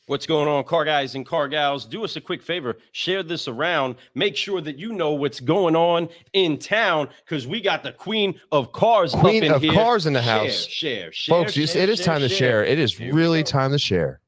What's going on, car guys and car gals? Do us a quick favor. Share this around. Make sure that you know what's going on in town because we got the queen of cars up in here. Cars in the house. Share. Folks, it is time to share. It is really time to share.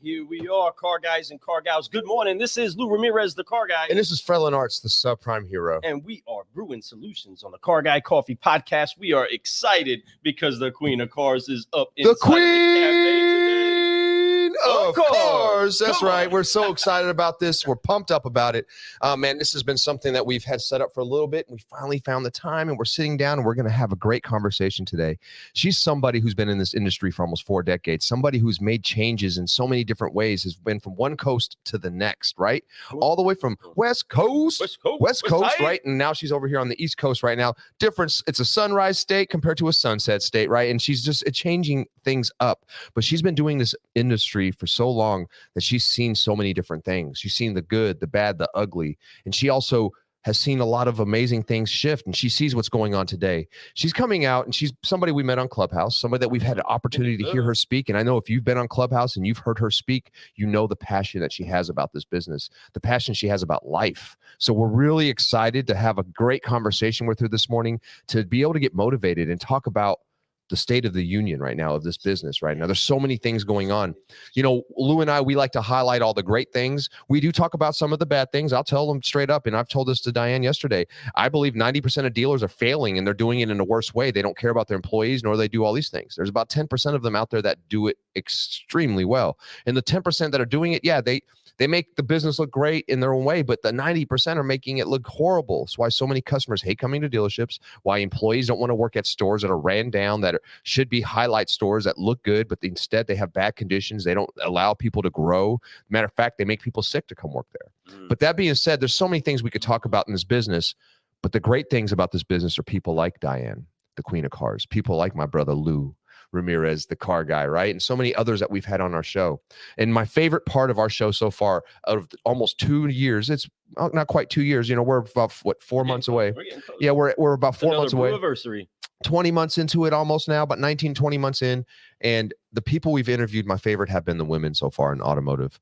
Here we are, car guys and car gals. Good morning. This is Lou Ramirez, the car guy. And this is Frelin Arts, the subprime hero. And we are brewing solutions on the Car Guy Coffee podcast. We are excited because the queen of cars is up in the queen of cars. That's right. We're so excited about this. We're pumped up about it. Man, this has been something that we've had set up for a little bit. We finally found the time, and we're sitting down, and we're going to have a great conversation today. She's somebody who's been in this industry for almost 4 decades, somebody who's made changes in so many different ways, has been from one coast to the next, right? All the way from West Coast, right? And now she's over here on the East Coast right now. Difference, it's a sunrise state compared to a sunset state, right? And she's just changing things up. But she's been doing this industry for so long that she's seen so many different things. She's seen the good, the bad, the ugly. And she also has seen a lot of amazing things shift, and she sees what's going on today. She's coming out, and she's somebody we met on Clubhouse, somebody that we've had an opportunity to hear her speak. And I know if you've been on Clubhouse and you've heard her speak, you know the passion that she has about this business, the passion she has about life. So we're really excited to have a great conversation with her this morning, to be able to get motivated and talk about the state of the union right now of this business right now. There's so many things going on. You know, Lou and I, we like to highlight all the great things. We do talk about some of the bad things. I'll tell them straight up, and I've told this to Diane yesterday. I believe 90% of dealers are failing, and they're doing it in a worse way. They don't care about their employees, nor they do all these things. There's about 10% of them out there that do it extremely well. And the 10% that are doing it, yeah, they make the business look great in their own way, but the 90% are making it look horrible. That's why so many customers hate coming to dealerships, why employees don't want to work at stores that are ran down, that should be highlight stores that look good, but instead they have bad conditions. They don't allow people to grow. Matter of fact, they make people sick to come work there. But that being said, there's so many things we could talk about in this business, but the great things about this business are people like Diane, the queen of cars, people like my brother Lou Ramirez, the car guy, right? And so many others that we've had on our show. And my favorite part of our show so far, out of almost 2 years, it's not quite 2 years, you know, we're about, 4 months away. Yeah, we're about 4 months away. Anniversary. 20 months into it almost now, about 19, 20 months in. And the people we've interviewed, my favorite have been the women so far in automotive.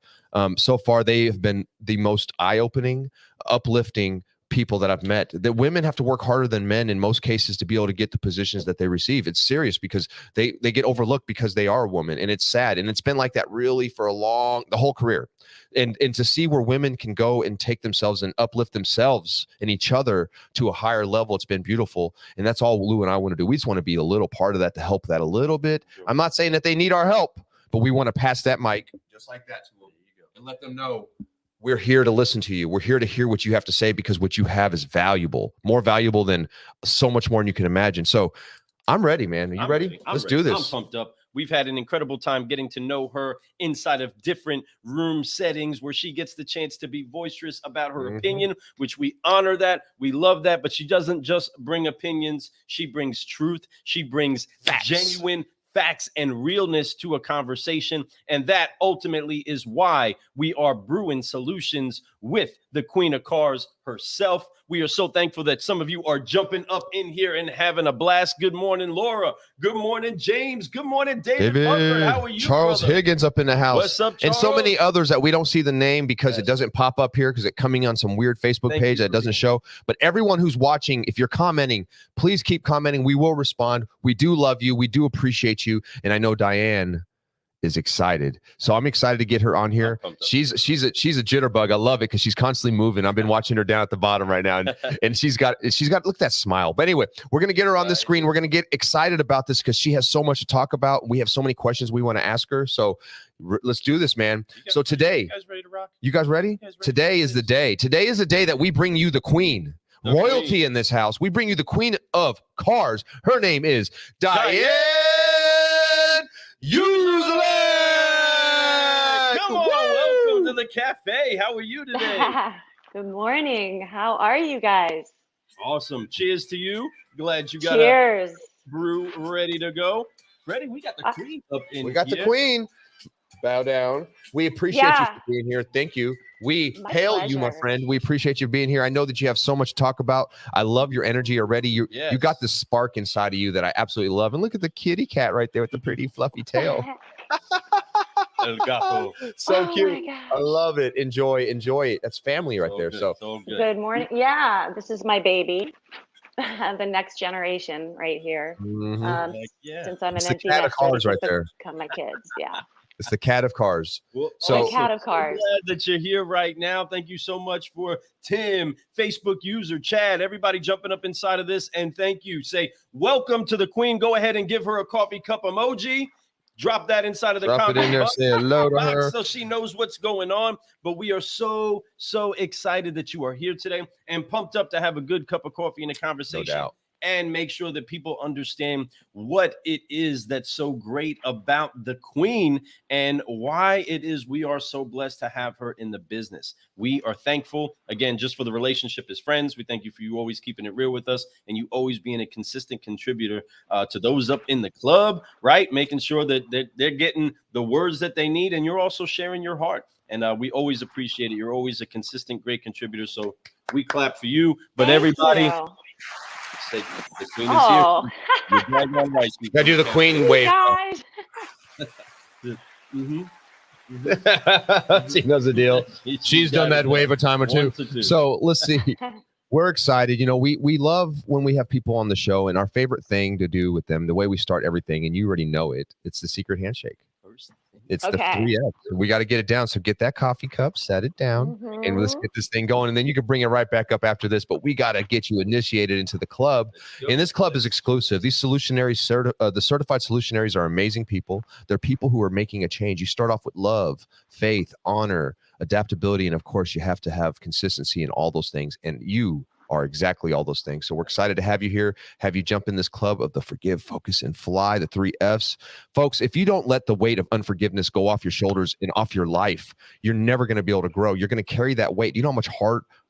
So far, they have been the most eye-opening, uplifting people that I've met. That women have to work harder than men in most cases to be able to get the positions that they receive. It's serious because they get overlooked because they are a woman, and it's sad. And it's been like that really for the whole career. And to see where women can go and take themselves and uplift themselves and each other to a higher level, it's been beautiful. And that's all Lou and I want to do. We just want to be a little part of that to help that a little bit. I'm not saying that they need our help, but we want to pass that mic just like that to them and let them know we're here to listen to you. We're here to hear what you have to say because what you have is valuable, more valuable than so much more than you can imagine. So I'm ready, man. Are you ready? Let's do this. I'm pumped up. We've had an incredible time getting to know her inside of different room settings where she gets the chance to be boisterous about her opinion, which we honor that. We love that. But she doesn't just bring opinions. She brings truth. She brings genuine facts and realness to a conversation. And that ultimately is why we are brewing solutions with the Queen of Cars herself. We are so thankful that some of you are jumping up in here and having a blast. Good morning, Laura. Good morning, James. Good morning, David. How are you, Charles brother? Higgins up in the house. What's up, Charles? And so many others that we don't see the name because it doesn't pop up here because it's coming on some weird Facebook page that doesn't show. But everyone who's watching, if you're commenting, please keep commenting. We will respond. We do love you. We do appreciate you. And I know Diane is excited. So I'm excited to get her on here. She's a jitterbug. I love it because she's constantly moving. I've been watching her down at the bottom right now. And she's got look at that smile. But anyway, we're gonna get her on the screen. We're gonna get excited about this because she has so much to talk about. We have so many questions we want to ask her. So let's do this, man. So today, you guys ready to rock? You guys ready? Today is the day. Today is the day that we bring you the queen. Royalty in this house. We bring you the Queen of Cars. Her name is Diane Uzelac. Come on, welcome to the cafe. How are you today? Good morning. How are you guys? Awesome. Cheers to you. Glad you got a brew ready to go. Ready? We got the queen up in here. We got the queen. Bow down. We appreciate you for being here. Thank you. We hail you, my friend. We appreciate you being here. I know that you have so much to talk about. I love your energy already. You got this spark inside of you that I absolutely love. And look at the kitty cat right there with the pretty fluffy tail. So cute. I love it. Enjoy it. That's family right there. So good morning. Yeah, this is my baby. The next generation right here. Since I'm an empty cars right there. Become my kids. Yeah. It's the cat of cars. So the cat of cars. Glad that you're here right now. Thank you so much for Tim, Facebook user, Chad, everybody jumping up inside of this. And thank you. Say welcome to the queen. Go ahead and give her a coffee cup emoji. Drop that inside of the comment in there, say hello to her. So she knows what's going on. But we are so excited that you are here today and pumped up to have a good cup of coffee and a conversation. No doubt. And make sure that people understand what it is that's so great about the queen and why it is we are so blessed to have her in the business. We are thankful, again, just for the relationship as friends. We thank you for you always keeping it real with us and you always being a consistent contributor to those up in the club, right? Making sure that they're getting the words that they need and you're also sharing your heart. And we always appreciate it. You're always a consistent, great contributor. So we clap for you. But everybody... The queen is here. Gotta do the queen wave. She knows the deal. She's done that wave a time or two. So let's see. We're excited. You know, we love when we have people on the show, and our favorite thing to do with them, the way we start everything, and you already know it, it's the secret handshake. It's the 3 F's. We got to get it down. So get that coffee cup, set it down, and let's get this thing going. And then you can bring it right back up after this. But we got to get you initiated into the club. And this club is exclusive. These solutionaries, the certified solutionaries are amazing people. They're people who are making a change. You start off with love, faith, honor, adaptability, and of course, you have to have consistency in all those things. And you are exactly all those things. So we're excited to have you here, have you jump in this club of the forgive, focus, and fly, the 3 F's. Folks, if you don't let the weight of unforgiveness go off your shoulders and off your life, you're never going to be able to grow. You're going to carry that weight. You know how much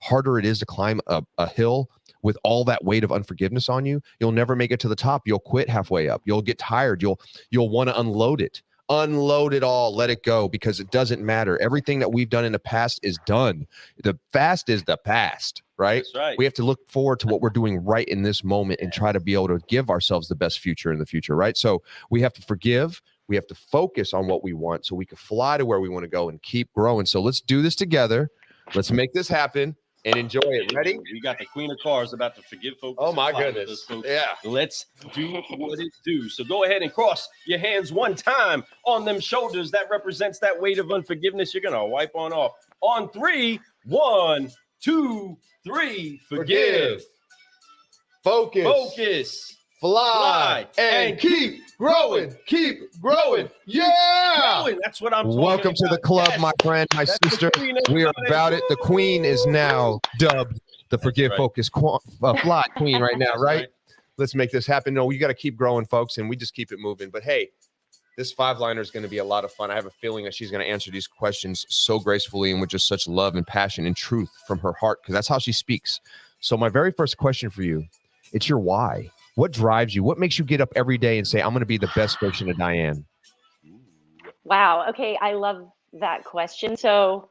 harder it is to climb a hill with all that weight of unforgiveness on you? You'll never make it to the top. You'll quit halfway up. You'll get tired. You'll want to unload it. Unload it all, let it go, because it doesn't matter. Everything that we've done in the past is done. The past is the past, right? That's right. We have to look forward to what we're doing right in this moment and try to be able to give ourselves the best future in the future, right? So we have to forgive. We have to focus on what we want so we can fly to where we want to go and keep growing. So let's do this together. Let's make this happen and enjoy it. Ready? We got the queen of cars about to forgive folks. Oh my goodness. Yeah. Let's do what it do. So go ahead and cross your hands one time on them shoulders. That represents that weight of unforgiveness. You're going to wipe on off. On 3, 1, 2, 3. Forgive. Focus. Focus. fly, and keep growing, keep growing. Yeah. Growing. That's what I'm talking Welcome to the about. club, Yes. my friend, my That's the sister. queen, We are everybody. about it. The queen is now dubbed the Forgive, right. Focus, Fly Queen right now, That's right? Let's make this happen. No, you got to keep growing, folks, and we just keep it moving. But hey, this 5-liner is going to be a lot of fun. I have a feeling that she's going to answer these questions so gracefully and with just such love and passion and truth from her heart, because that's how she speaks. So my very first question for you, it's your why. What drives you? What makes you get up every day and say, I'm going to be the best version of Diane? Wow. Okay. I love that question. So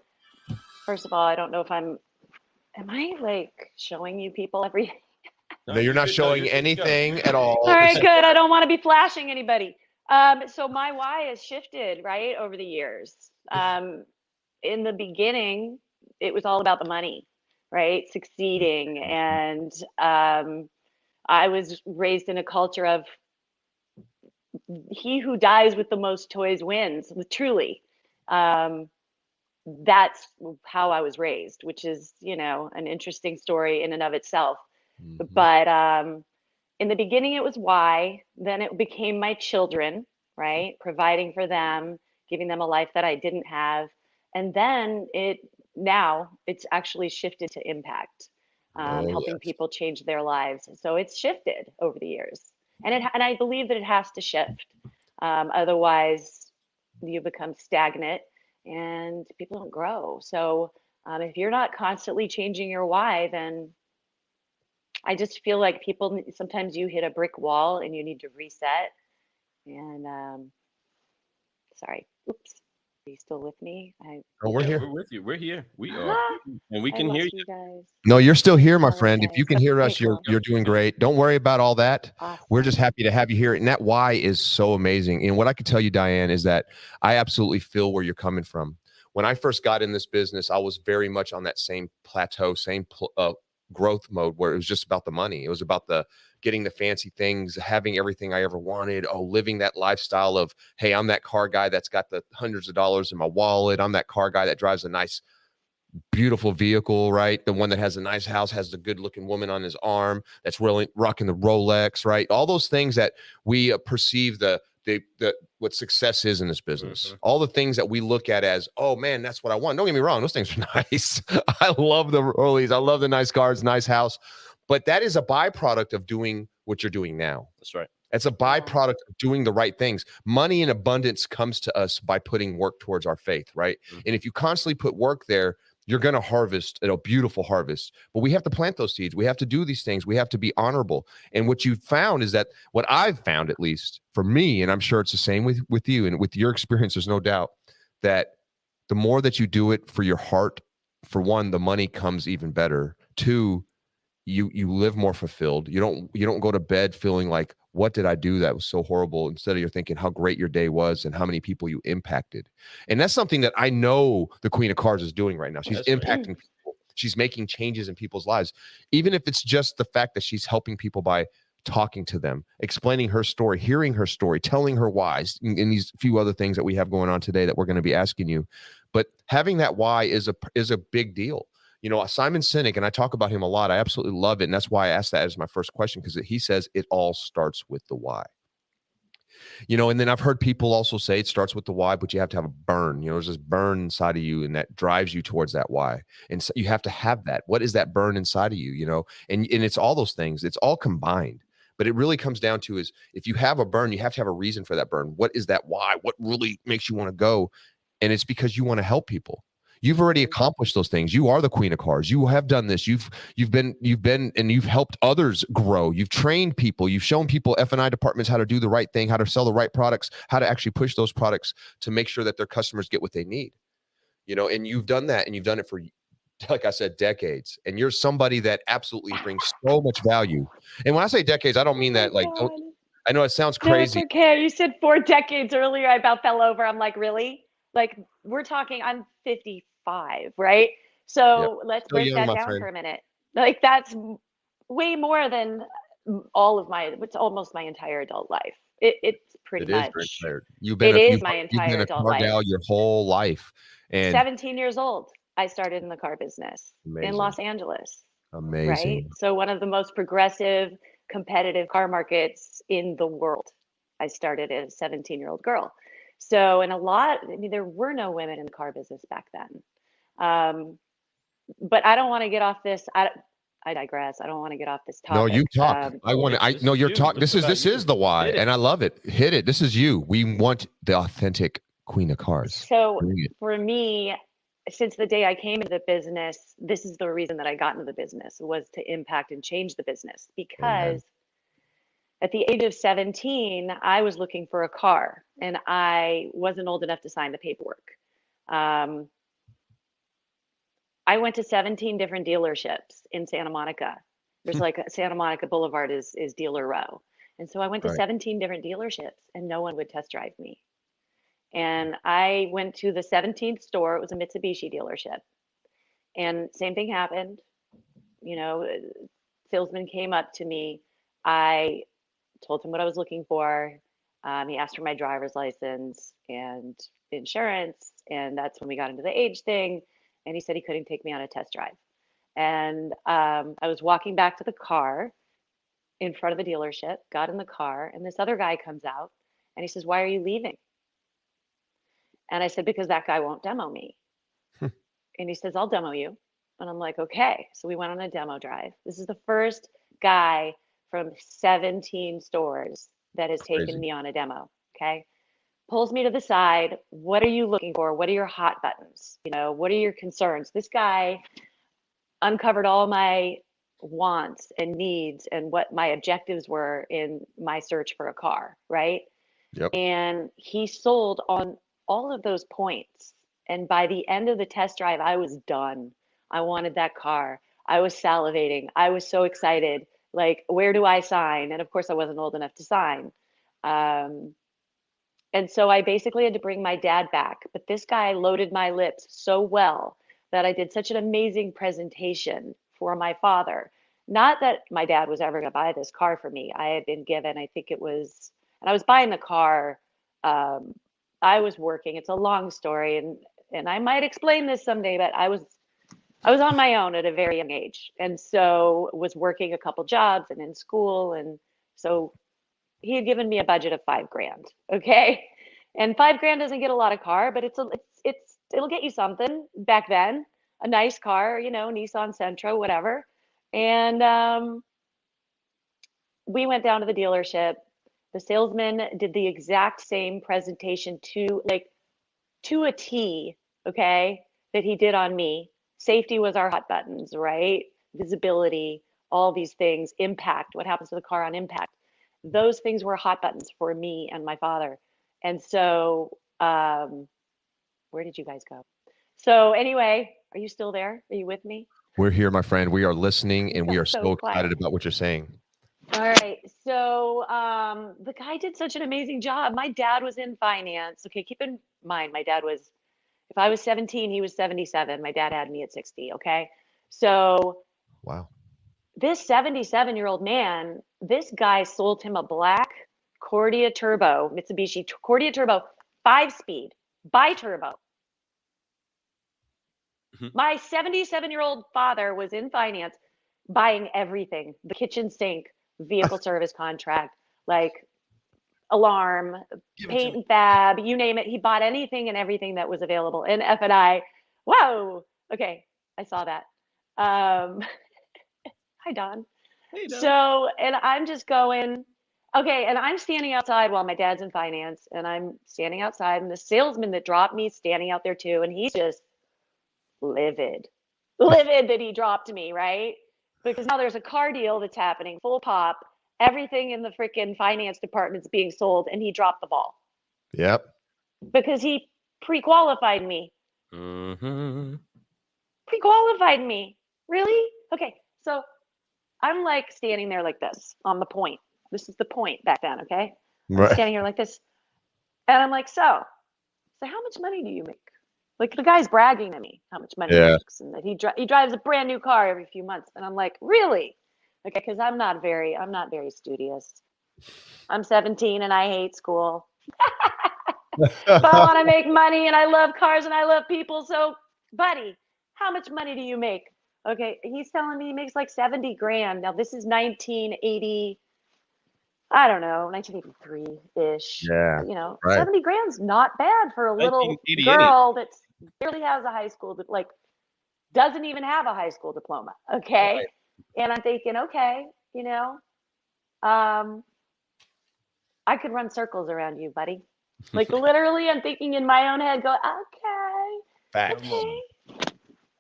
first of all, I don't know if am I like showing you people every No, you're not showing anything at all. All right, good. I don't want to be flashing anybody. So my why has shifted, right, over the years. In the beginning, it was all about the money, right? Succeeding. And I was raised in a culture of he who dies with the most toys wins, truly. That's how I was raised, which is, an interesting story in and of itself. Mm-hmm. But in the beginning, it was why. Then it became my children, right? Providing for them, giving them a life that I didn't have. And then now it's actually shifted to impact, helping people change their lives. So it's shifted over the years. And I believe that it has to shift. Otherwise, you become stagnant and people don't grow. So if you're not constantly changing your why, then I just feel like sometimes you hit a brick wall and you need to reset. And sorry, oops, are you still with me? We're here. We're with you. We're here. We are, and we can hear you. Guys. No, you're still here, my friend. Okay. If you can hear us, you're doing great. Don't worry about all that. Awesome. We're just happy to have you here. And that why is so amazing. And what I can tell you, Diane, is that I absolutely feel where you're coming from. When I first got in this business, I was very much on that same plateau, same growth mode where it was just about the money. It was about getting the fancy things, having everything I ever wanted. Oh, living that lifestyle of, hey, I'm that car guy that's got the hundreds of dollars in my wallet. I'm that car guy that drives a nice, beautiful vehicle, right? The one that has a nice house, has the good looking woman on his arm, that's really rocking the Rolex, right? All those things that we perceive what success is in this business. Mm-hmm. All the things that we look at as, oh man, that's what I want. Don't get me wrong, those things are nice. I love the Rollies. I love the nice cars, nice house. But that is a byproduct of doing what you're doing now. That's right. It's a byproduct of doing the right things. Money in abundance comes to us by putting work towards our faith, right? Mm-hmm. And if you constantly put work there, you're going to harvest a beautiful harvest. But we have to plant those seeds. We have to do these things. We have to be honorable. And what you've found is that, what I've found, at least for me, and I'm sure it's the same with you and with your experience, there's no doubt that the more that you do it for your heart, for one, the money comes even better. Two, you live more fulfilled. You don't go to bed feeling like, what did I do that was so horrible? Instead of you're thinking how great your day was and how many people you impacted. And that's something that I know the Queen of Cars is doing right now. She's impacting people. She's making changes in people's lives. Even if it's just the fact that she's helping people by talking to them, explaining her story, hearing her story, telling her whys, and these few other things that we have going on today that we're going to be asking you. But having that why is a big deal. You know, Simon Sinek, and I talk about him a lot. I absolutely love it. And that's why I asked that as my first question, because he says it all starts with the why. You know, and then I've heard people also say it starts with the why, but you have to have a burn. You know, there's this burn inside of you, and that drives you towards that why. And so you have to have that. What is that burn inside of you? You know, and it's all those things. It's all combined. But it really comes down to is, if you have a burn, you have to have a reason for that burn. What is that why? What really makes you want to go? And it's because you want to help people. You've already accomplished those things. You are the Queen of Cars. You have done this. You've been and you've helped others grow. You've trained people. You've shown people, F&I departments, how to do the right thing, how to sell the right products, how to actually push those products to make sure that their customers get what they need. You know, and you've done that, and you've done it for, like I said, decades. And you're somebody that absolutely brings so much value. And when I say decades, I don't mean that like, I know it sounds crazy. No, it's okay. You said 4 decades earlier. I about fell over. I'm like, really? Like, we're talking, I'm 55, right? So let's break that down for a minute. Like, that's way more than it's almost my entire adult life. It's pretty much. You've my entire adult life. Your whole life. And 17 years old, I started in the car business in Los Angeles. Amazing. Right? So one of the most progressive competitive car markets in the world. I started as a 17-year-old girl. So, and I mean, there were no women in the car business back then. But I don't want to get off this. I digress. I don't want to get off this topic. No, you talk. I know you're talking. This is the why, and I love it. Hit it. This is you. We want the authentic queen of cars. So for me, since the day I came into the business, this is the reason that I got into the business, was to impact and change the business. Because at the age of 17, I was looking for a car, and I wasn't old enough to sign the paperwork. I went to 17 different dealerships in Santa Monica. There's like Santa Monica Boulevard is dealer row. And so I went to 17 different dealerships, and no one would test drive me. And I went to the 17th store. It was a Mitsubishi dealership. And same thing happened. You know, salesman came up to me. I told him what I was looking for. He asked for my driver's license and insurance. And that's when we got into the age thing. And he said he couldn't take me on a test drive. And I was walking back to the car in front of the dealership, got in the car, and this other guy comes out and he says, "Why are you leaving?" And I said, "Because that guy won't demo me." And he says, "I'll demo you." And I'm like, "Okay." So we went on a demo drive. This is the first guy from 17 stores that has taken me on a demo. Okay. Pulls me to the side. "What are you looking for? What are your hot buttons? You know, what are your concerns?" This guy uncovered all my wants and needs and what my objectives were in my search for a car, right? Yep. And he sold on all of those points. And by the end of the test drive, I was done. I wanted that car. I was salivating. I was so excited. Like, where do I sign? And of course, I wasn't old enough to sign. And so I basically had to bring my dad back. But this guy loaded my lips so well that I did such an amazing presentation for my father. Not that my dad was ever going to buy this car for me. I had been given, I think it was, and I was buying the car. I was working. It's a long story, and I might explain this someday. But I was on my own at a very young age, and so was working a couple jobs and in school, and so he had given me a budget of $5,000. Okay. And $5,000 doesn't get a lot of car, but it'll get you something back then, a nice car, you know, Nissan Sentra, whatever. And we went down to the dealership. The salesman did the exact same presentation to a T, okay, that he did on me. Safety was our hot buttons, right? Visibility, all these things, impact, what happens to the car on impact. Those things were hot buttons for me and my father. And so, where did you guys go? So anyway, are you still there? Are you with me? We're here, my friend. We are listening, and we are so excited about what you're saying. All right. So the guy did such an amazing job. My dad was in finance. Okay, keep in mind, my dad was, if I was 17, he was 77. My dad had me at 60. Okay. So wow. This 77-year-old man, this guy sold him a black Cordia Turbo, Mitsubishi Cordia Turbo, 5-speed, bi-turbo. My 77-year-old father was in finance buying everything, the kitchen sink, vehicle service contract, like alarm, paint and fab, you name it. He bought anything and everything that was available in F&I. Whoa. Okay. I saw that. Hi, Don. Hey, Don. So, and I'm just going, okay, and I'm standing outside while my dad's in finance, and I'm standing outside, and the salesman that dropped me is standing out there too, and he's just livid that he dropped me, right? Because now there's a car deal that's happening, full pop, everything in the freaking finance department's being sold, and he dropped the ball. Yep. Because he pre-qualified me. Pre-qualified me. Really? Okay, so I'm like standing there like this on the point. This is the point back then, okay? Right. I'm standing here like this. And I'm like, so how much money do you make? Like the guy's bragging to me how much money he makes, and that he drives a brand new car every few months. And I'm like, really? Okay, because I'm not very studious. I'm 17 and I hate school. But I want to make money and I love cars and I love people. So, buddy, how much money do you make? Okay, he's telling me he makes like 70 grand. Now this is 1980, I don't know, 1983-ish. Yeah. You know, Right. 70 grand's not bad for a little 1988. girl that barely has a high school, like doesn't even have a high school diploma. Okay. And I'm thinking, okay, you know, um, I could run circles around you, buddy. Like literally, I'm thinking in my own head, go, Fact. okay,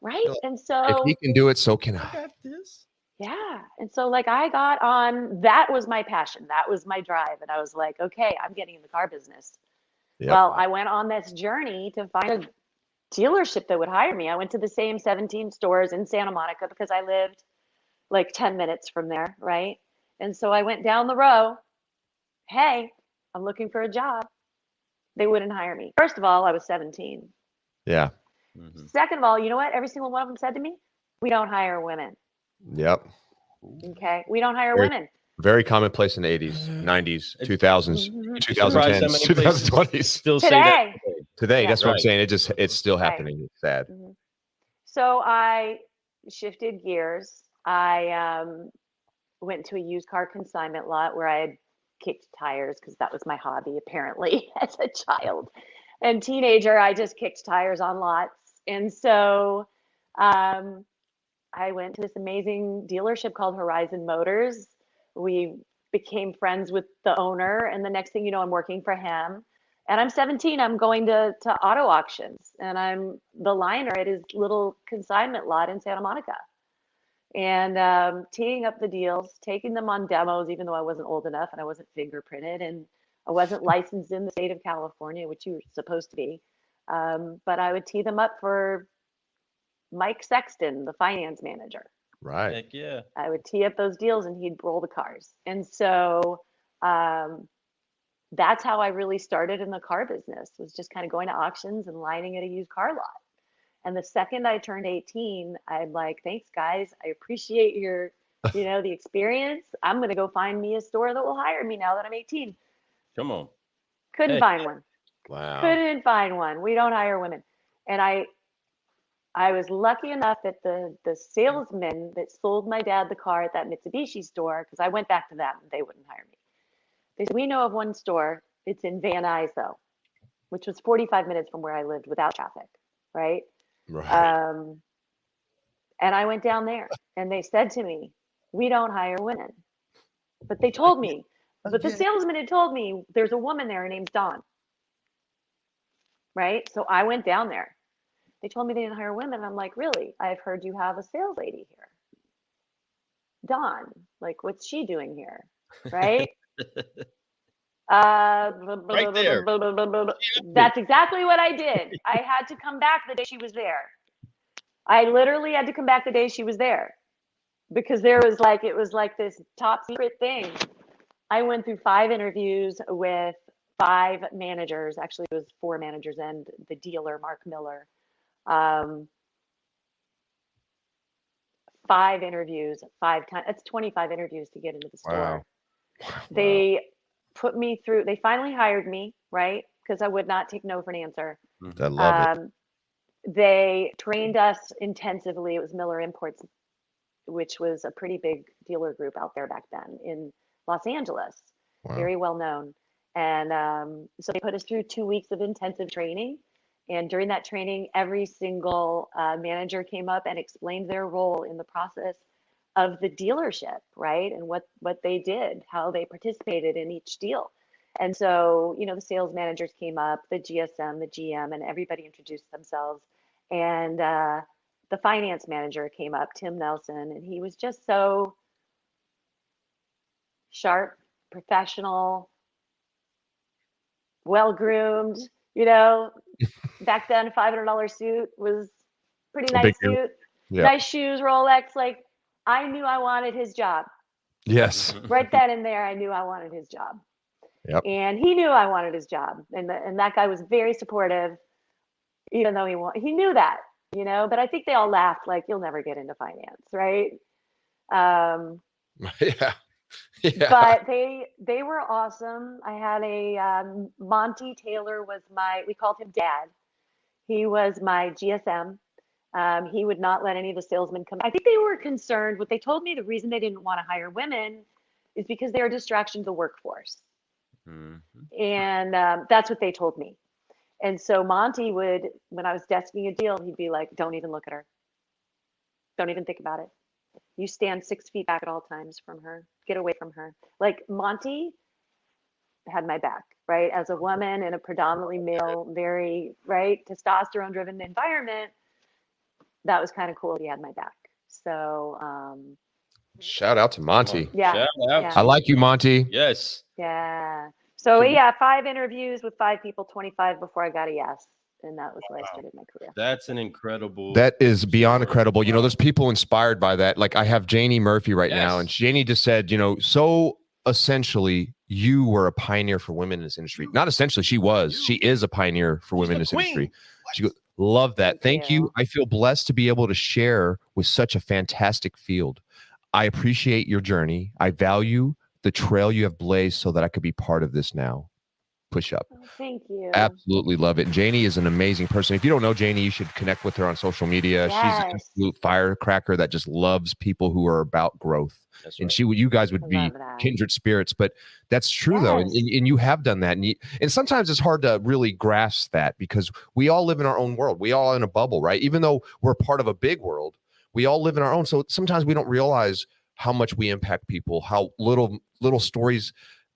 right? And If he so, can do it, so can I. Got this. yeah. And so, like, I got on, that was my passion. That was my drive. And I was like, okay, I'm getting in the car business. Yep. Well, I went on this journey to find a dealership that would hire me. I went to the same 17 stores in Santa Monica because I lived like 10 minutes from there, right? And so I went down the row. Hey, I'm looking for a job. They wouldn't hire me. First of all, I was 17. Yeah. Mhm. Second of all, you know what? Every single one of them said to me, we don't hire women. Yep. Okay. We don't hire Very- women. Very commonplace in the 80s, 90s, 2000s, Mhm. Surprised how 2010s, many places 2020s. Still say that Today. Today, Yeah. that's what I'm Right. saying. It's still Right. happening. It's sad. Mhm. So I shifted gears. I went to a used car consignment lot where I had kicked tires because that was my hobby apparently as a child and teenager. I just kicked tires on lots. And so um, I went to this amazing dealership called Horizon Motors. We became friends with the owner, and the next thing you know, I'm working for him. And I'm 17. I'm going to auto auctions, and I'm the liner at his little consignment lot in Santa Monica, and teeing up the deals, taking them on demos, even though I wasn't old enough and I wasn't fingerprinted and I wasn't licensed in the state of California, which you were supposed to be. But I would tee them up for Mike Sexton, the finance manager. Right. Heck yeah. I would tee up those deals and he'd roll the cars. And so um, that's how I really started in the car business, was just kind of going to auctions and lining at a used car lot. And the second I turned 18, I'm like, thanks guys. I appreciate your, the experience. I'm going to go find me a store that will hire me now that I'm 18. Come on. Couldn't Heck find one. Wow. Couldn't find one. We don't hire women. And I was lucky enough that the salesman that sold my dad the car at that Mitsubishi store, because I went back to them, they wouldn't hire me. They said, we know of one store. It's in Van Nuys though, which was 45 minutes from where I lived without traffic, right? Right. And I went down there and they said to me, we don't hire women. But they told me, but the salesman had told me there's a woman there, her name's Dawn. Right? So I went down there. They told me they didn't hire women. I'm like, really? I've heard you have a sales lady here. Dawn, like, what's she doing here? Right? Right there. That's exactly what I did. I had to come back the day she was there. I literally had to come back the day she was there because it was like this top secret thing. I went through 5 interviews with 5 managers. Actually, it was 4 managers and the dealer, Mark Miller. 5 interviews, 5 times. That's 25 interviews to get into the store. Wow. They put me through. They finally hired me, right? Because I would not take no for an answer. I love it. They trained us intensively. It was Miller Imports, which was a pretty big dealer group out there back then in Los Angeles, Wow. very well known. And so they put us through 2 weeks of intensive training. And during that training, every single manager came up and explained their role in the process of the dealership, right? And what they did, how they participated in each deal. And so, the sales managers came up, the GSM, the GM, and everybody introduced themselves. And the finance manager came up, Tim Nelson, and he was just so sharp, professional, well-groomed, back then $500 suit was pretty nice suit, Yeah. nice shoes, Rolex. Like, I knew I wanted his job. Yes. Right then and there, I knew I wanted his job. Yep. And he knew I wanted his job. And that guy was very supportive, even though he knew that, but I think they all laughed like, you'll never get into finance, right? Yeah. Yeah. But they were awesome. I had a Monty Taylor we called him Dad. He was my GSM. He would not let any of the salesmen come. I think they were concerned. What they told me, the reason they didn't want to hire women is because they are a distraction to the workforce. And that's what they told me. And so Monty would, when I was desking a deal, he'd be like, don't even look at her. Don't even think about it. You stand 6 feet back at all times from her. Get away from her. Like Monty had my back, right? As a woman in a predominantly male, very, right, testosterone driven environment, that was kind of cool. He had my back. So, shout out to Monty. yeah. Shout out Yeah. I like you, Monty. Yes. Yeah. So yeah, 5 interviews with 5 people, 25 before I got a yes. And that was where I started my career. That's an incredible. That is beyond incredible. You know, there's people inspired by that. Like I have Janie Murphy right now, and Janie just said, you know, so essentially you were a pioneer for women in this industry. Not essentially, she is a pioneer for women in this industry. She goes, love that. Thank you. I feel blessed to be able to share with such a fantastic field. I appreciate your journey. I value the trail you have blazed so that I could be part of this now. Push up. Oh, thank you. Absolutely love it. Janie is an amazing person. If you don't know Janie, you should connect with her on social media. Yes. She's an absolute firecracker that just loves people who are about growth. That's And right. you guys would be kindred spirits, but that's true though. And you have done that. And sometimes it's hard to really grasp that because we all live in our own world. We all in a bubble, right? Even though we're part of a big world, we all live in our own. So sometimes we don't realize how much we impact people, how little stories.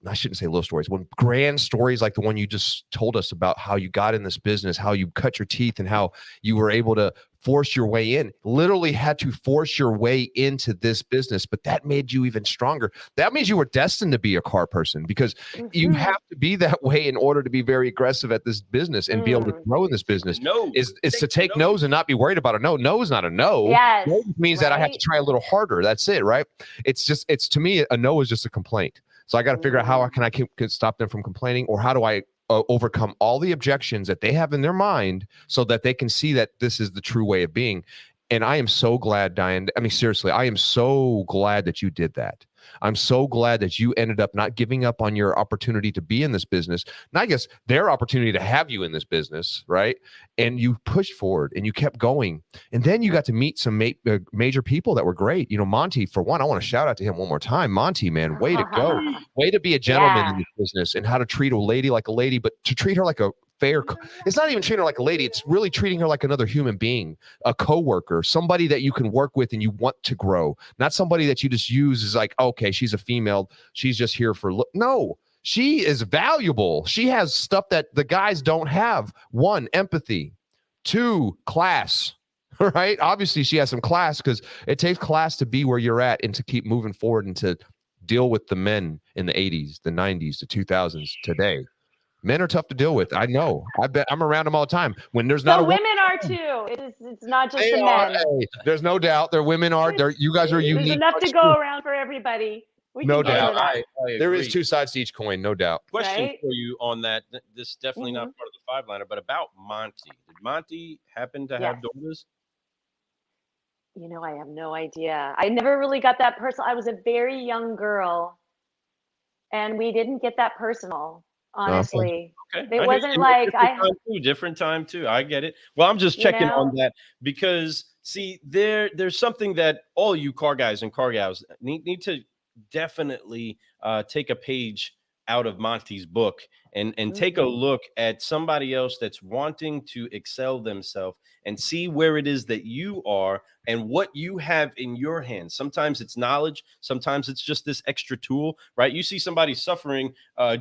I shouldn't say little stories, when grand stories like the one you just told us about how you got in this business, how you cut your teeth and how you were able to force your way in, literally had to force your way into this business, but that made you even stronger. That means you were destined to be a car person because you have to be that way in order to be very aggressive at this business and be able to grow in this business. No, is to take no's and not be worried about a no. No is not a no. Yes. No means that I have to try a little harder. That's it, right? It's to me, a no is just a complaint. So I got to figure out how I can stop them from complaining, or how do I overcome all the objections that they have in their mind so that they can see that this is the true way of being. And I am so glad, Diane. I mean, seriously, I am so glad that you did that. I'm so glad that you ended up not giving up on your opportunity to be in this business. And I guess their opportunity to have you in this business, right? And you pushed forward and you kept going. And then you got to meet some major people that were great. You know, Monty, for one, I want to shout out to him one more time. Monty, man, way to go. Way to be a gentleman in this business and how to treat a lady like a lady, but to treat her like a fair. It's not even treating her like a lady. It's really treating her like another human being, a coworker, somebody that you can work with and you want to grow, not somebody that you just use as like, okay, she's a female. She's just here for look. No, she is valuable. She has stuff that the guys don't have. 1, empathy. 2, class. Right? Obviously, she has some class because it takes class to be where you're at and to keep moving forward and to deal with the men in the 80s, the 90s, the 2000s today. Men are tough to deal with. I know. I bet I'm around them all the time. When there's not women are too. It's not just the men. Hey, there's no doubt. Their women are. You guys are unique. There's enough to go around for everybody. No doubt. I there is 2 sides to each coin. No doubt. Question for you on that. This is definitely not part of the 5-liner, but about Monty. Did Monty happen to have daughters? You know, I have no idea. I never really got that personal. I was a very young girl, and we didn't get that personal. Honestly, okay. It wasn't like different time too. I get it. Well, I'm just checking on that because see, there's something that all you car guys and car gals need to definitely take a page out of Monty's book and take a look at somebody else that's wanting to excel themselves and see where it is that you are and what you have in your hands. Sometimes it's knowledge. Sometimes it's just this extra tool, right? You see somebody suffering,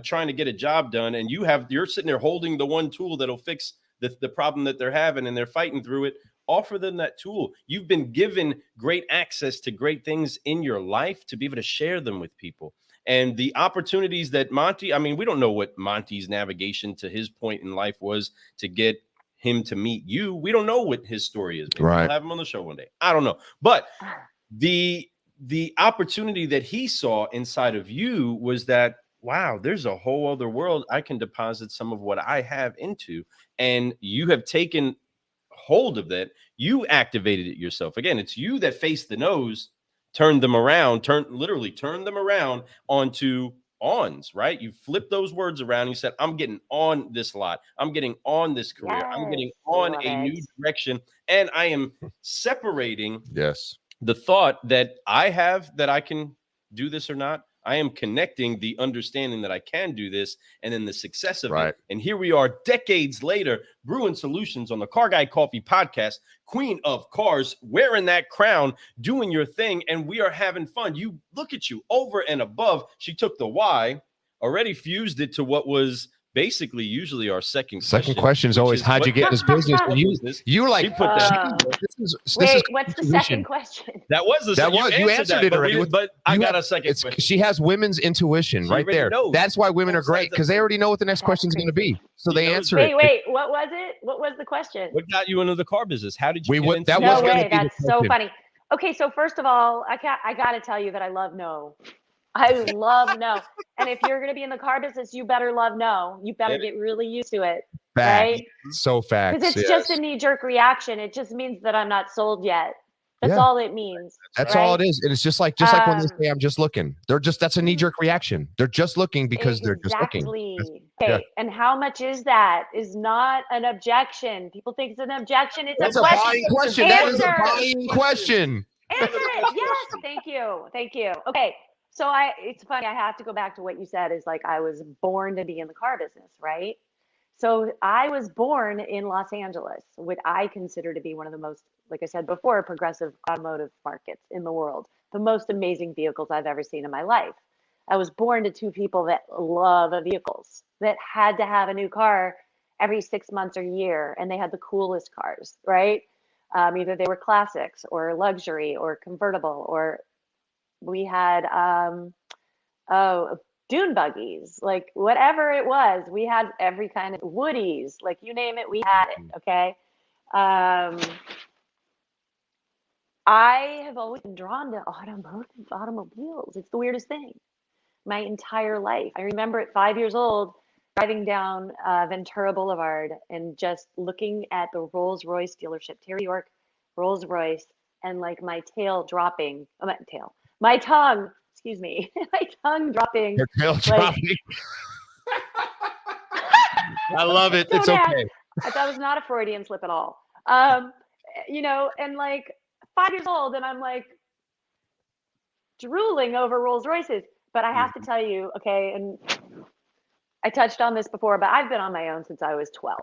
trying to get a job done, and you're sitting there holding the one tool that'll fix the problem that they're having, and they're fighting through it. Offer them that tool. You've been given great access to great things in your life to be able to share them with people. And the opportunities that Monty, I mean, we don't know what Monty's navigation to his point in life was to get him to meet you. We don't know what his story is. Maybe we'll have him on the show one day. I don't know. But the opportunity that he saw inside of you was that, wow, there's a whole other world I can deposit some of what I have into. And you have taken hold of that. You activated it yourself. Again, it's you that faced the nose, turned them around onto ons, right? You flip those words around. You said, I'm getting on this lot. I'm getting on this career. I'm getting Yes, on love a new it. direction. And I am separating Yes. the thought that I have that I can do this or not. I am connecting the understanding that I can do this and then the success of it. And here we are decades later, brewing solutions on the Car Guy Coffee podcast, queen of cars, wearing that crown, doing your thing. And we are having fun. You look at you over and above. She took the why, already fused it to what was basically usually our second question is always, how'd you get in this business? You like, she put that. Wait, what's the second question? That was you answered it already. But I got a second question. She has women's intuition right there. Knows. That's why women are great, because they already know what the next question is going to be. So they answer it. Wait, what was it? What was the question? What got you into the car business? How did you get into that? No way, that's so funny. Okay, so first of all, I got to tell you that I love no. I love no. And if you're going to be in the car business, you better love no. You better get really used to it. Right? So facts. Because it's just a knee-jerk reaction. It just means that I'm not sold yet. That's all it means. That's all it is. And it's just like when they say, I'm just looking. That's a knee-jerk reaction. They're just looking because they're just looking. Exactly. Okay. And how much is that? Is not an objection. People think it's an objection. It's a question. That is a buying question. Answer it. Yes. Thank you. Thank you. Okay. So it's funny. I have to go back to what you said is like, I was born to be in the car business, right? So I was born in Los Angeles, what I consider to be one of the most, like I said before, progressive automotive markets in the world, the most amazing vehicles I've ever seen in my life. I was born to two people that love vehicles, that had to have a new car every 6 months or a year, and they had the coolest cars, right? Either they were classics or luxury or convertible, or we had dune buggies, like whatever it was. We had every kind of woodies, like you name it, we had it. Okay. I have always been drawn to automobiles. It's the weirdest thing. My entire life. I remember at 5 years old, driving down Ventura Boulevard and just looking at the Rolls-Royce dealership, Terry York Rolls-Royce, and like my tongue, my tongue dropping. Your tail dropping. I love it. It's okay. That was not a Freudian slip at all. And like 5 years old, and I'm like drooling over Rolls Royces. But I have to tell you, okay, and I touched on this before, but I've been on my own since I was 12.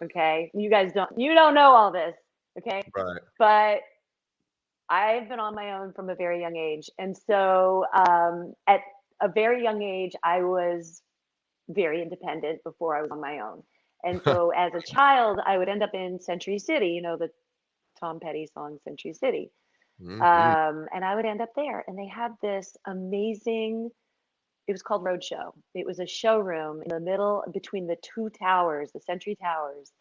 Okay, you don't know all this, okay? Right. But I've been on my own from a very young age. And so at a very young age, I was very independent before I was on my own. And so as a child, I would end up in Century City, the Tom Petty song, Century City. Mm-hmm. And I would end up there. And they had this amazing, it was called Roadshow. It was a showroom in the middle between the two towers, the Century Towers,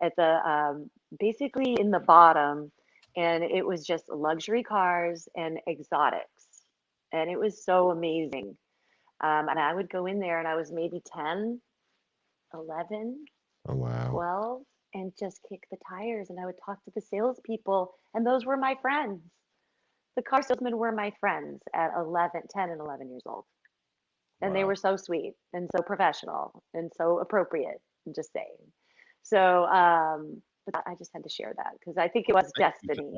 at the basically in the bottom. And it was just luxury cars and exotics. And it was so amazing. And I would go in there, and I was maybe 10, 11, 12, and just kick the tires. And I would talk to the salespeople, and those were my friends. The car salesmen were my friends at 10 and 11 years old. And they were so sweet and so professional and so appropriate, I'm just saying. So, but I just had to share that because I think it was destiny.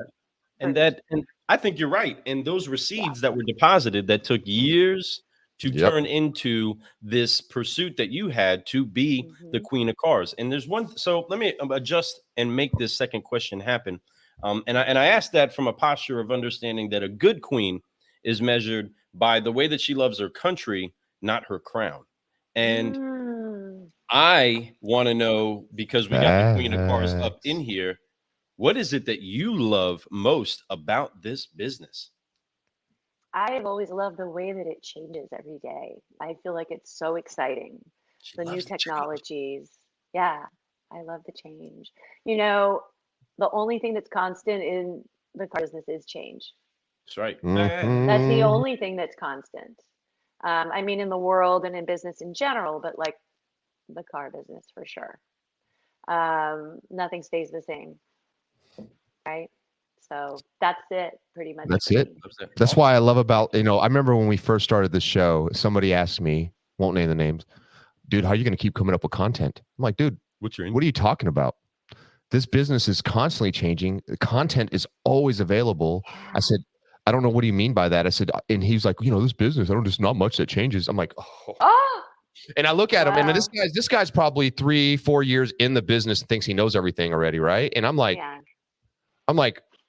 And I think you're right. And those were seeds that were deposited that took years to turn into this pursuit that you had to be the queen of cars. And there's one. So let me adjust and make this second question happen. And I asked that from a posture of understanding that a good queen is measured by the way that she loves her country, not her crown. And I want to know, because we got the queen of cars up in here, what is it that you love most about this business? I've always loved the way that it changes every day. I feel like it's so exciting. The new technologies. Yeah, I love the change. The only thing that's constant in the car business is change. That's right. That's the only thing that's constant. I mean, in the world and in business in general, but like the car business for sure. Nothing stays the same, right? So that's it, pretty much. That's for it. me. That's why I love about, I remember when we first started this show, somebody asked me, won't name the names, dude, how are you going to keep coming up with content? I'm like, dude, what are you talking about? This business is constantly changing. The content is always available. I said, I don't know. What do you mean by that? I said, and he's like, this business, there's not much that changes. I'm like, oh. Oh, And I look at him, and wow. this guy's probably 3-4 years in the business and thinks he knows everything already, right? And I'm like,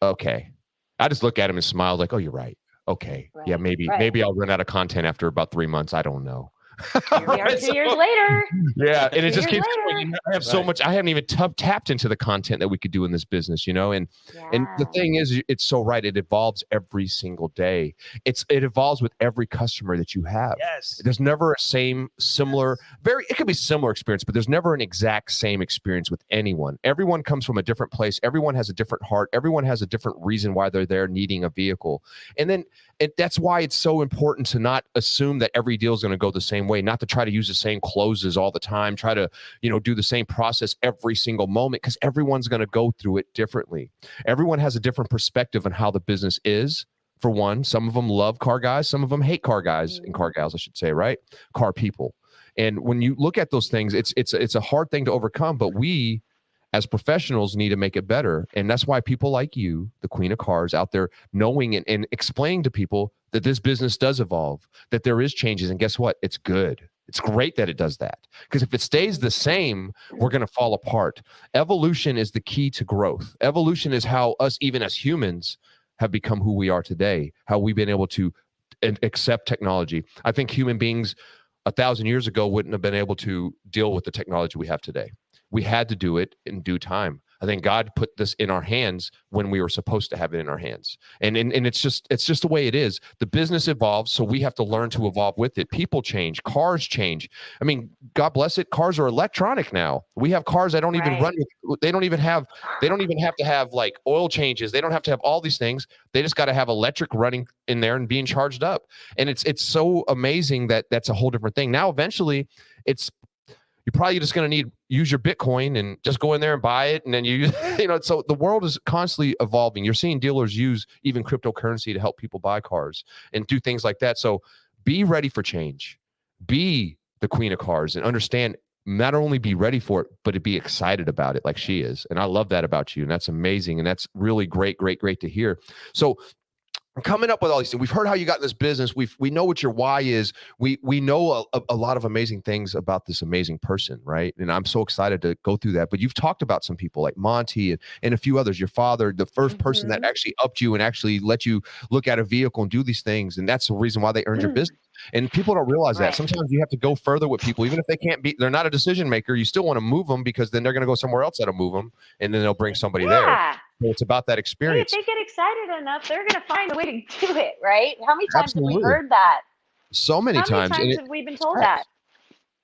okay. I just look at him and smile, like, oh, you're right. Okay. Right, Yeah, maybe I'll run out of content after about 3 months. I don't know. Here we are 2 years later. Yeah, and it 2 just years keeps later. going. I have so much. I haven't even tapped into the content that we could do in this business, And the thing is, it's so right. It evolves every single day. It evolves with every customer that you have. Yes. There's never a similar. It could be similar experience, but there's never an exact same experience with anyone. Everyone comes from a different place. Everyone has a different heart. Everyone has a different reason why they're there needing a vehicle. And then that's why it's so important to not assume that every deal is going to go the same way, not to try to use the same closes all the time, try to, do the same process every single moment, because everyone's going to go through it differently. Everyone has a different perspective on how the business is. For one, some of them love car guys, some of them hate car guys and car gals, I should say, right? Car people. And when you look at those things, it's a hard thing to overcome, but we as professionals need to make it better. And that's why people like you, the Queen of Cars, out there knowing and explaining to people that this business does evolve, that there is changes. And guess what? It's good. It's great that it does that. Because if it stays the same, we're going to fall apart. Evolution is the key to growth. Evolution is how us, even as humans, have become who we are today, how we've been able to accept technology. I think human beings 1,000 years ago wouldn't have been able to deal with the technology we have today. We had to do it in due time. I think God put this in our hands when we were supposed to have it in our hands. And it's just the way it is. The business evolves, so we have to learn to evolve with it. People change, cars change. I mean, God bless it, cars are electronic now. We have cars that don't even run with, they don't even have to have like oil changes. They don't have to have all these things. They just got to have electric running in there and being charged up. And it's so amazing that that's a whole different thing. Now eventually you're probably just going to use your Bitcoin and just go in there and buy it. And then so the world is constantly evolving. You're seeing dealers use even cryptocurrency to help people buy cars and do things like that. So be ready for change, be the Queen of Cars, and understand, not only be ready for it, but to be excited about it like she is. And I love that about you. And that's amazing. And that's really great to hear. So coming up with all these things, we've heard how you got in this business. We know what your why is. We know a lot of amazing things about this amazing person, right? And I'm so excited to go through that. But you've talked about some people like Monty and a few others. Your father, the first person that actually upped you and actually let you look at a vehicle and do these things, and that's the reason why they earned your business. And people don't realize that sometimes you have to go further with people, even if they're not a decision maker. You still want to move them, because then they're going to go somewhere else that'll move them, and then they'll bring somebody there. So it's about that experience. Hey, if they get excited enough, they're going to find a way to do it, right? How many times have we heard that? So many times. How many times have we been told that?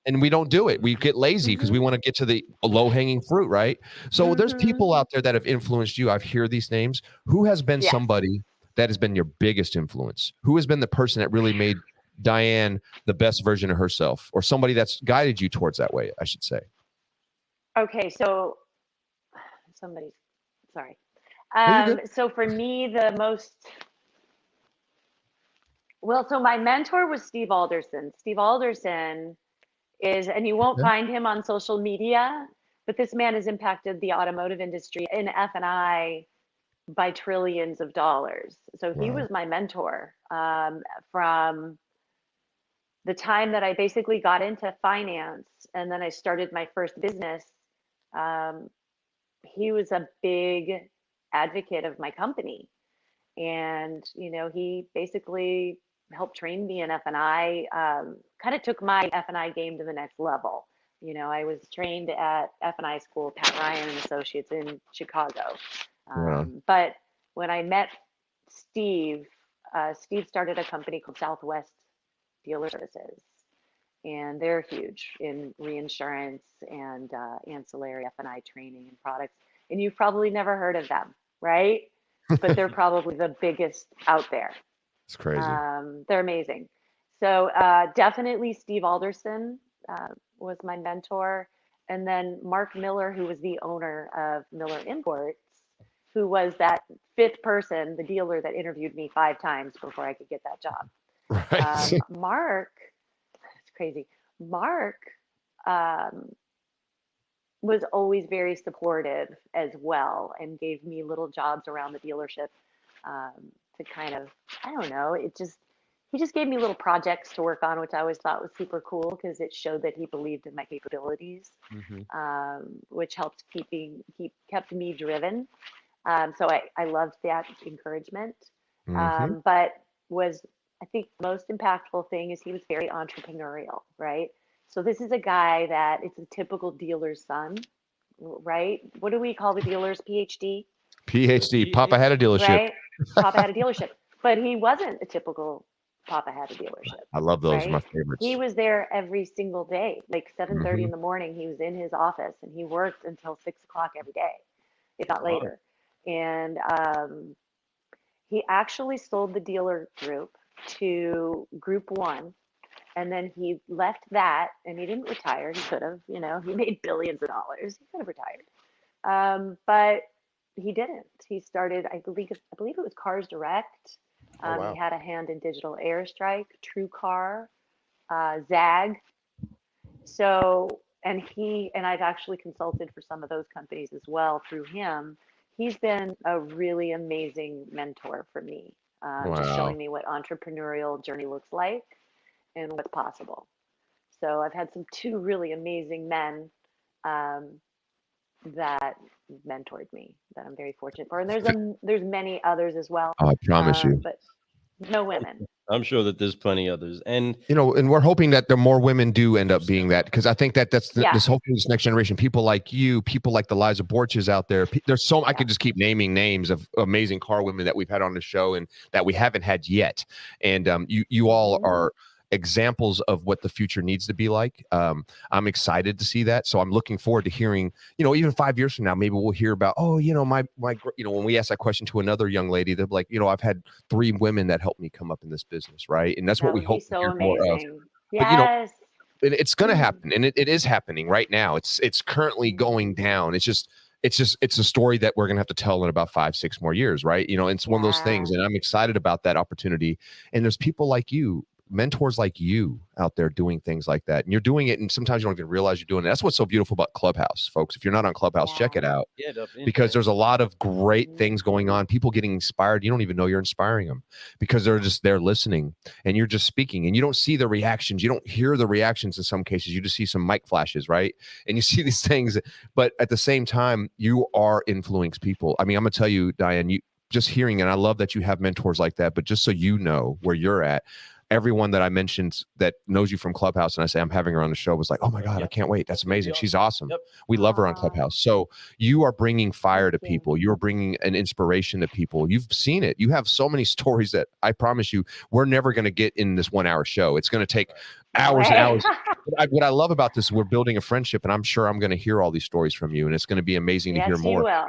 And we don't do it. We get lazy because we want to get to the low-hanging fruit, right? So there's people out there that have influenced you. I've heard these names. Who has been somebody that has been your biggest influence? Who has been the person that really made Diane the best version of herself, or somebody that's guided you towards that way, I should say? Okay, so sorry. So for me, so my mentor was Steve Alderson. Steve Alderson is, and you won't find him on social media, but this man has impacted the automotive industry in F&I by trillions of dollars. So he was my mentor from the time that I basically got into finance, and then I started my first business. He was a big advocate of my company, and he basically helped train me in F&I, kind of took my F&I game to the next level. I was trained at F&I school, Pat Ryan and Associates in Chicago. But when I met Steve, Steve started a company called Southwest Dealer Services, and they're huge in reinsurance and ancillary F&I training and products. And you've probably never heard of them, right? But they're probably the biggest out there. It's crazy. They're amazing. So definitely Steve Alderson was my mentor. And then Mark Miller, who was the owner of Miller Imports, who was that fifth person, the dealer that interviewed me 5 times before I could get that job. Right. Mark, it's crazy. Mark was always very supportive as well and gave me little jobs around the dealership to kind of, I don't know, he just gave me little projects to work on, which I always thought was super cool because it showed that he believed in my capabilities, which helped kept me driven. So I loved that encouragement. But I think the most impactful thing is he was very entrepreneurial, right? So this is a guy that it's a typical dealer's son, right? What do we call the dealers? PhD? PhD. Papa had a dealership. Right? Papa had a dealership. But he wasn't a typical Papa had a dealership. I love those. Right? My favorites. He was there every single day, like 7:30 in the morning. He was in his office and he worked until 6 o'clock every day, if not later. And he actually sold the dealer group to Group One. And then he left that and he didn't retire. He could have, he made billions of dollars. He could have retired. But he didn't. He started, I believe it was Cars Direct. He had a hand in Digital Airstrike, TrueCar, Zag. So, and I've actually consulted for some of those companies as well through him. He's been a really amazing mentor for me, just showing me what entrepreneurial journey looks like and what's possible. So I've had two really amazing men that mentored me that I'm very fortunate for. And there's many others as well. Oh, I promise you. But no women. I'm sure that there's plenty others. And and we're hoping that the more women do end up being that, because I think that's this whole thing, this next generation, people like you, people like the Liza Borches out there. There's I could just keep naming names of amazing car women that we've had on the show and that we haven't had yet. And you all are examples of what the future needs to be like. I'm excited to see that. So I'm looking forward to hearing, even 5 years from now, maybe we'll hear about, my when we ask that question to another young lady, they're like, I've had 3 women that helped me come up in this business. Right. And that's what we hope to hear more of. Yes. But, it's going to happen. And it is happening right now. It's currently going down. It's a story that we're going to have to tell in about 5-6 more years. Right. It's one of those things. And I'm excited about that opportunity. And there's people like you, mentors like you out there doing things like that, and you're doing it, and sometimes you don't even realize you're doing it. That's what's so beautiful about Clubhouse, folks. If you're not on Clubhouse, check it out, because there's a lot of great things going on, people getting inspired. You don't even know you're inspiring them because they're just there listening, and you're just speaking, and you don't see the reactions, you don't hear the reactions. In some cases you just see some mic flashes, right? And you see these things, but at the same time you are influencing people. I mean, I'm gonna tell you, Diane, you just hearing, and I love that you have mentors like that, but just so you know where you're at, everyone that I mentioned that knows you from Clubhouse, and I say I'm having her on the show, was like, oh my God, I can't wait. That's amazing. She's awesome. We love her on Clubhouse. So you are bringing fire to people. You're bringing an inspiration to people. You've seen it. You have so many stories that I promise you, we're never going to get in this 1 hour show. It's going to take hours and hours. What I love about this, we're building a friendship, and I'm sure I'm going to hear all these stories from you, and it's going to be amazing to hear more. You will.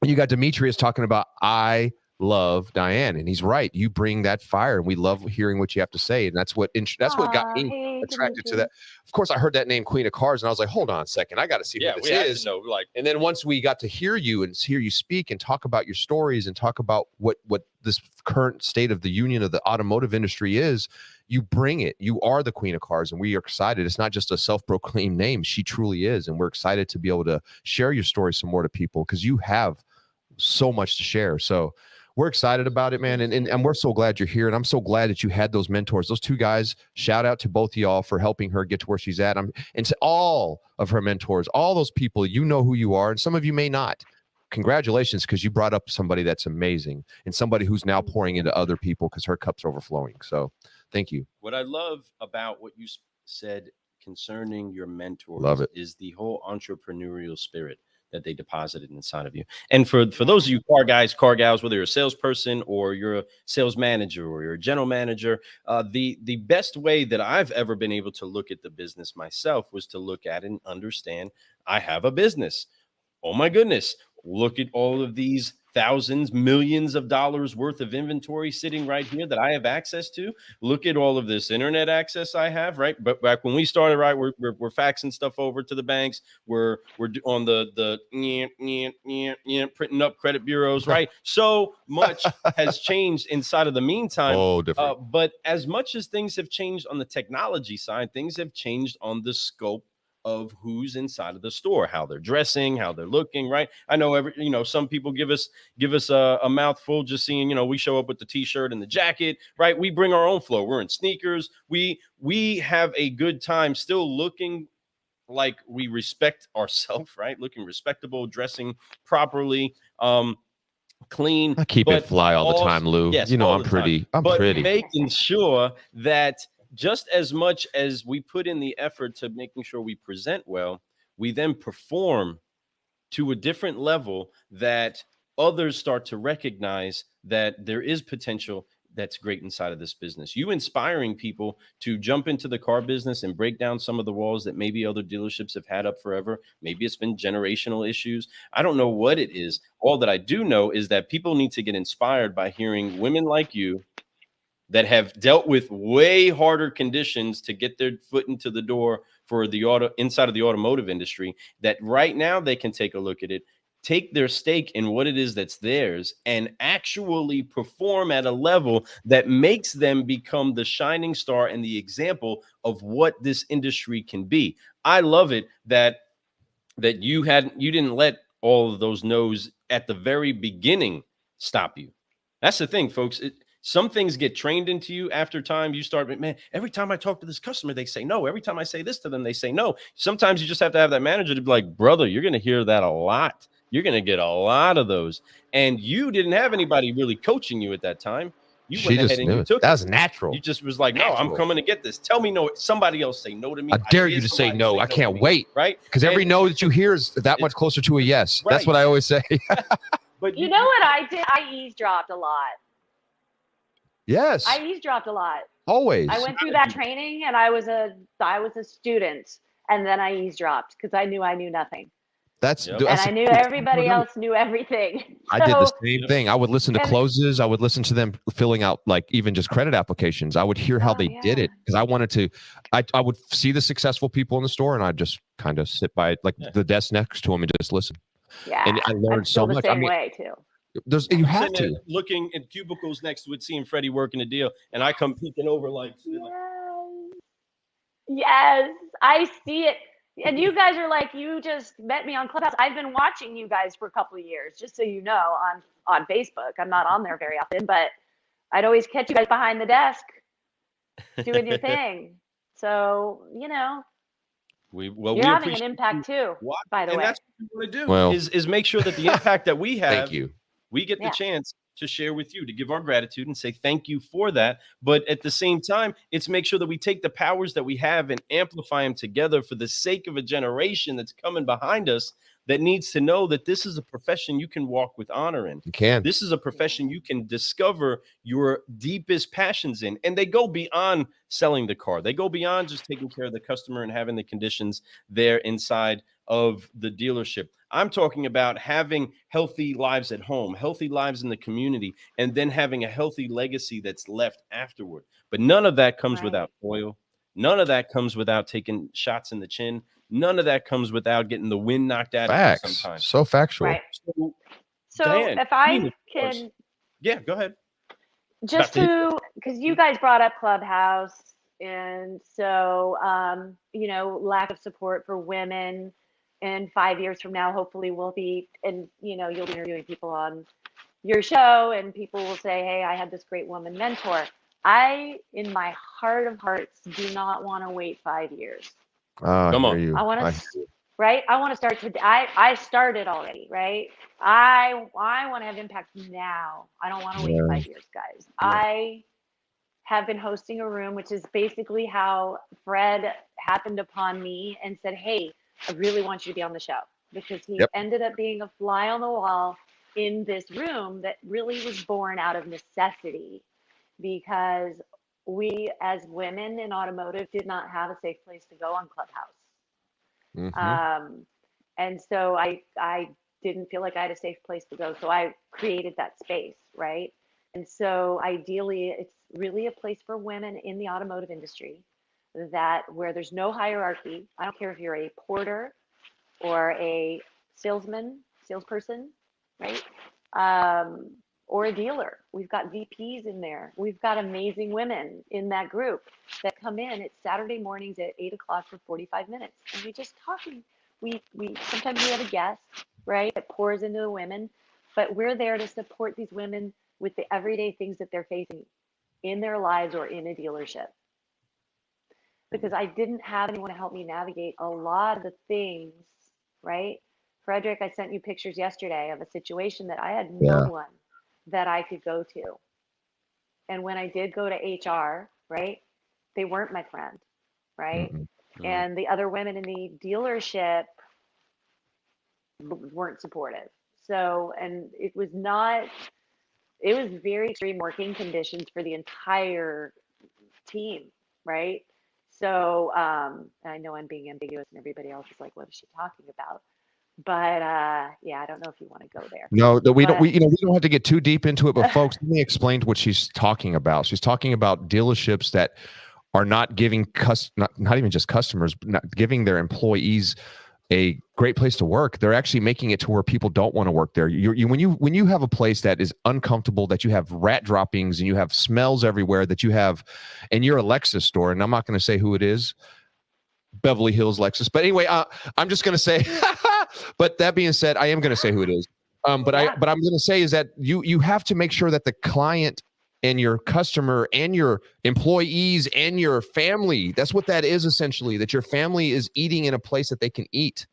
You got Demetrius talking about, I love Diane, and he's right. You bring that fire, and we love hearing what you have to say, and that's what got me attracted to that. Of course, I heard that name, Queen of Cars, and I was like, hold on a second, I got to see who this is. And then once we got to hear you and hear you speak and talk about your stories and talk about what this current state of the union of the automotive industry is, you bring it. You are the Queen of Cars, and we are excited. It's not just a self-proclaimed name. She truly is, and we're excited to be able to share your story some more to people, because you have so much to share. So we're excited about it, man. And we're so glad you're here. And I'm so glad that you had those mentors, those 2 guys. Shout out to both of y'all for helping her get to where she's at. And to all of her mentors, all those people, you know who you are. And some of you may not. Congratulations, because you brought up somebody that's amazing and somebody who's now pouring into other people because her cup's overflowing. So thank you. What I love about what you said concerning your mentors is the whole entrepreneurial spirit that they deposited inside of you. And for those of you car guys, car gals, whether you're a salesperson or you're a sales manager or you're a general manager, the best way that I've ever been able to look at the business myself was to look at and understand I have a business. Oh my goodness, look at all of these thousands, millions of dollars worth of inventory sitting right here that I have access to. Look at all of this internet access I have, right? But back when we started, right, we're faxing stuff over to the banks. We're on the printing up credit bureaus, right? So much has changed inside of the meantime. Oh, different. But as much as things have changed on the technology side, things have changed on the scope of who's inside of the store, how they're dressing, how they're looking, right? I know some people give us a mouthful just seeing, we show up with the t-shirt and the jacket, right? We bring our own flow. We're in sneakers. We have a good time still looking like we respect ourselves, right? Looking respectable, dressing properly, clean. I keep it fly all the time, Lou. Yes, I'm pretty. I'm pretty. Making sure that just as much as we put in the effort to making sure we present well, we then perform to a different level that others start to recognize that there is potential that's great inside of this business. You inspiring people to jump into the car business and break down some of the walls that maybe other dealerships have had up forever. Maybe it's been generational issues. I don't know what it is. All that I do know is that people need to get inspired by hearing women like you that have dealt with way harder conditions to get their foot into the door for the inside of the automotive industry, that right now they can take a look at it, take their stake in what it is that's theirs, and actually perform at a level that makes them become the shining star and the example of what this industry can be. I love it that you didn't let all of those no's at the very beginning stop you. That's the thing, folks. Some things get trained into you after time. You start, man, every time I talk to this customer, they say no. Every time I say this to them, they say no. Sometimes you just have to have that manager to be like, brother, you're going to hear that a lot. You're going to get a lot of those. And you didn't have anybody really coaching you at that time. You went ahead and you took it. That was natural. You just was like, no, I'm coming to get this. Tell me no. Somebody else say no to me. I dare you to say no. I can't wait. Right? Because every no that you hear is that much closer to a yes. Right. That's what I always say. But you know what I did? I eavesdropped a lot. Yes. I eavesdropped a lot. Always. I went through that training and I was a student, and then I eavesdropped because I knew nothing. And I knew everybody else knew everything. I did the same thing. I would listen to closes. I would listen to them filling out like even just credit applications. I would hear how they did it because I wanted to. I would see the successful people in the store and I'd just kind of sit by like the desk next to them and just listen. Yeah, and I learned so much. The same way too. You have to looking at cubicles next to it, seeing Freddie working a deal, and I come peeking over like, yes, I see it. And you guys are like, you just met me on Clubhouse. I've been watching you guys for a couple of years, just so you know, on Facebook. I'm not on there very often, but I'd always catch you guys behind the desk doing your thing. So, you're having an impact too, by the way. That's what we want to do is make sure that the impact that we have, we get the chance to share with you, to give our gratitude and say thank you for that. But at the same time, it's make sure that we take the powers that we have and amplify them together for the sake of a generation that's coming behind us that needs to know that this is a profession you can walk with honor in. You can. This is a profession you can discover your deepest passions in. And they go beyond selling the car. They go beyond just taking care of the customer and having the conditions there inside of the dealership. I'm talking about having healthy lives at home, healthy lives in the community, and then having a healthy legacy that's left afterward. But none of that comes without toil. None of that comes without taking shots in the chin. None of that comes without getting the wind knocked out of you sometimes. So factual. Right. So Diane, if I can... Yeah, go ahead. Just because you guys brought up Clubhouse, and so, lack of support for women. And 5 years from now, hopefully we'll be, and you'll be interviewing people on your show, and people will say, hey, I had this great woman mentor. I, in my heart of hearts, do not want to wait 5 years. Come on. I want to, right? I want to start today. I started already, right? I want to have impact now. I don't want to wait 5 years, guys. Yeah. I have been hosting a room, which is basically how Fred happened upon me and said, hey, I really want you to be on the show, because he ended up being a fly on the wall in this room that really was born out of necessity, because we as women in automotive did not have a safe place to go on Clubhouse. Mm-hmm. And so I didn't feel like I had a safe place to go. So I created that space, right? And so ideally, it's really a place for women in the automotive industry that where there's no hierarchy. I don't care if you're a porter or a salesperson, right? Or a dealer. We've got VPs in there. We've got amazing women in that group that come in. It's Saturday mornings at 8 o'clock for 45 minutes. And we just talk. We sometimes we have a guest, right, that pours into the women, but we're there to support these women with the everyday things that they're facing in their lives or in a dealership. Because I didn't have anyone to help me navigate a lot of the things, right? Frederick, I sent you pictures yesterday of a situation that I had no one that I could go to. And when I did go to HR, right, they weren't my friend, right? Mm-hmm. And the other women in the dealership weren't supportive. So, and it was very extreme working conditions for the entire team, right? So, I know I'm being ambiguous and everybody else is like, what is she talking about? But yeah, I don't know if you want to go there. No, we don't have to get too deep into it, but folks, let me explain what she's talking about. She's talking about dealerships that are not giving not even just customers, but not giving their employees a great place to work. They're actually making it to where people don't want to work there. When you have a place that is uncomfortable, that you have rat droppings and you have smells everywhere, that you have, and you're a Lexus store, and I'm not going to say who it is, Beverly Hills Lexus. But anyway, I'm just going to say, but that being said, I am going to say who it is. But I'm going to say is that you have to make sure that the client and your customer and your employees and your family, that's what that is essentially, that your family is eating in a place that they can eat,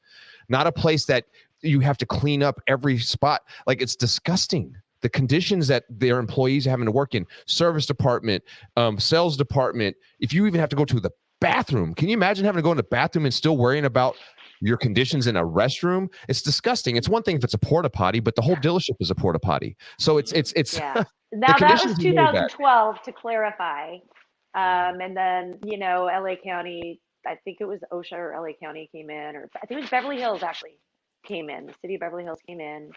not a place that you have to clean up every spot. Like, it's disgusting. The conditions that their employees are having to work in, service department, sales department, if you even have to go to the bathroom. Can you imagine having to go in the bathroom and still worrying about your conditions in a restroom? It's disgusting. It's one thing if it's a porta potty, but the whole dealership is a porta potty. So it's yeah. Now that was 2012 to clarify. And then, LA County, I think it was OSHA or LA County came in, or I think it was Beverly Hills actually came in. The city of Beverly Hills came in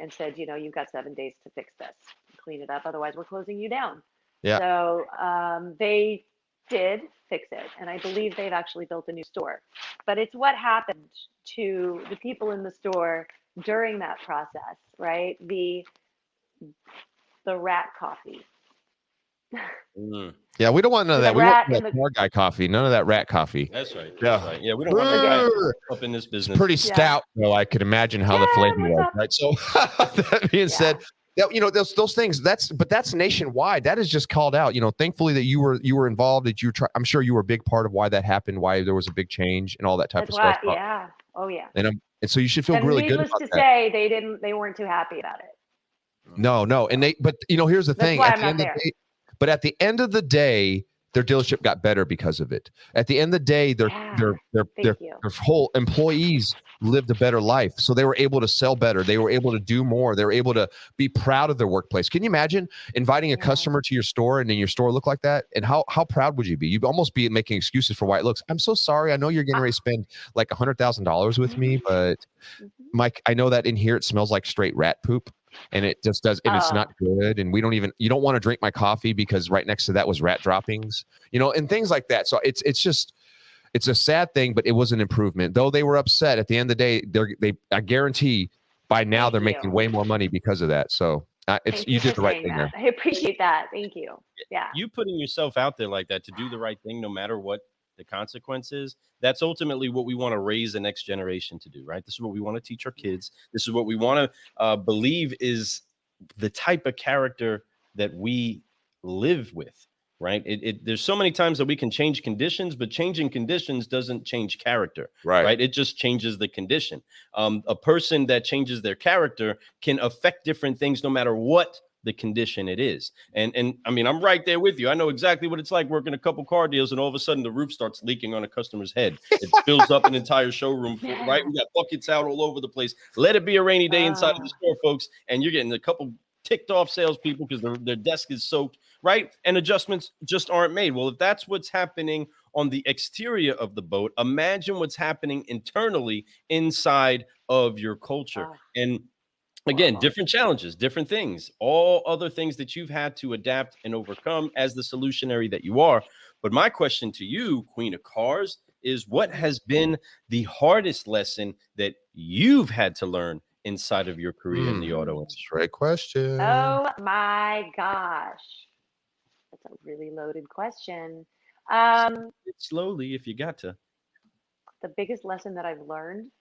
and said, you've got 7 days to fix this, clean it up. Otherwise we're closing you down. Yeah. So they did fix it. And I believe they've actually built a new store, but it's what happened to the people in the store during that process, right? The rat coffee. Yeah, we don't want none of that. We want that car guy coffee. None of that rat coffee. That's right. Yeah, right. Yeah, we don't want that guy up in this business. It's pretty stout, though. I could imagine how the flavor was, right? So that being said, those things. That's nationwide. That is just called out. Thankfully that you were involved. That I'm sure you were a big part of why that happened. Why there was a big change and all that type of stuff. Yeah. Oh yeah. And so you should feel really good about that. Needless to say, they weren't too happy about it. No, and here's the thing. That's why I'm not there. But at the end of the day, their dealership got better because of it. At the end of the day, their whole employees lived a better life. So they were able to sell better. They were able to do more. They were able to be proud of their workplace. Can you imagine inviting a customer to your store and then your store look like that? And how proud would you be? You'd almost be making excuses for why it looks. I'm so sorry. I know you're getting ready to spend like $100,000 with me, but Mike, I know that in here it smells like straight rat poop. And it just does, and it's not good. And you don't want to drink my coffee because right next to that was rat droppings, and things like that. So it's a sad thing, but it was an improvement. Though they were upset at the end of the day, I guarantee by now they're making way more money because of that. So you did the right thing there. I appreciate that. Thank you. Yeah. You putting yourself out there like that to do the right thing, no matter what the consequences, that's ultimately what we want to raise the next generation to do, right? This is what we want to teach our kids. This is what we want to believe is the type of character that we live with, right? There's so many times that we can change conditions, but changing conditions doesn't change character, right? It just changes the condition. A person that changes their character can affect different things no matter what the condition it is. And I mean, I'm right there with you. I know exactly what it's like working a couple car deals and all of a sudden the roof starts leaking on a customer's head. It fills up an entire showroom, right? We got buckets out all over the place. Let it be a rainy day inside of the store, folks, and you're getting a couple ticked off salespeople because their desk is soaked, right? And adjustments just aren't made. Well, if that's what's happening on the exterior of the boat, imagine what's happening internally inside of your culture. And again, different challenges, different things, all other things that you've had to adapt and overcome as the solutionary that you are. But my question to you, Queen of Cars, is what has been the hardest lesson that you've had to learn inside of your career in the auto industry? Great question. Oh my gosh. That's a really loaded question. Slowly, if you got to. The biggest lesson that I've learned.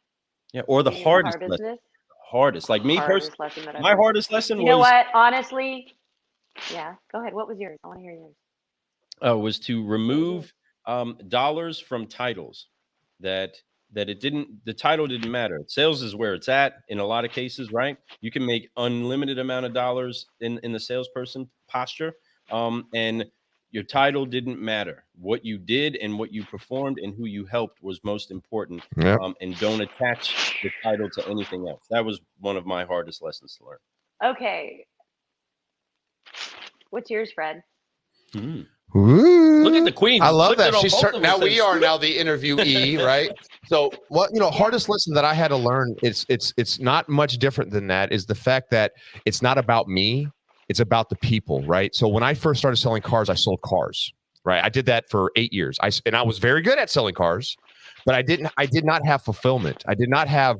Yeah, or the hardest car lesson. Hardest. Like me personally, my learned. hardest lesson was. You know what? Honestly, yeah. Go ahead. What was yours? I want to hear yours. Was to remove dollars from titles. That the title didn't matter. Sales is where it's at in a lot of cases, right? You can make unlimited amount of dollars in the salesperson posture, and your title didn't matter. What you did and what you performed and who you helped was most important. Yep. And don't attach the title to anything else. That was one of my hardest lessons to learn. Okay. What's yours, Fred? Ooh. Look at the queen. I love that. She's now we are now the interviewee, right? So what hardest lesson that I had to learn, it's not much different than that, is the fact that it's not about me, it's about the people, right? So when I first started selling cars, I sold cars, right? I did that for 8 years. I was very good at selling cars, but I did not have fulfillment. I did not have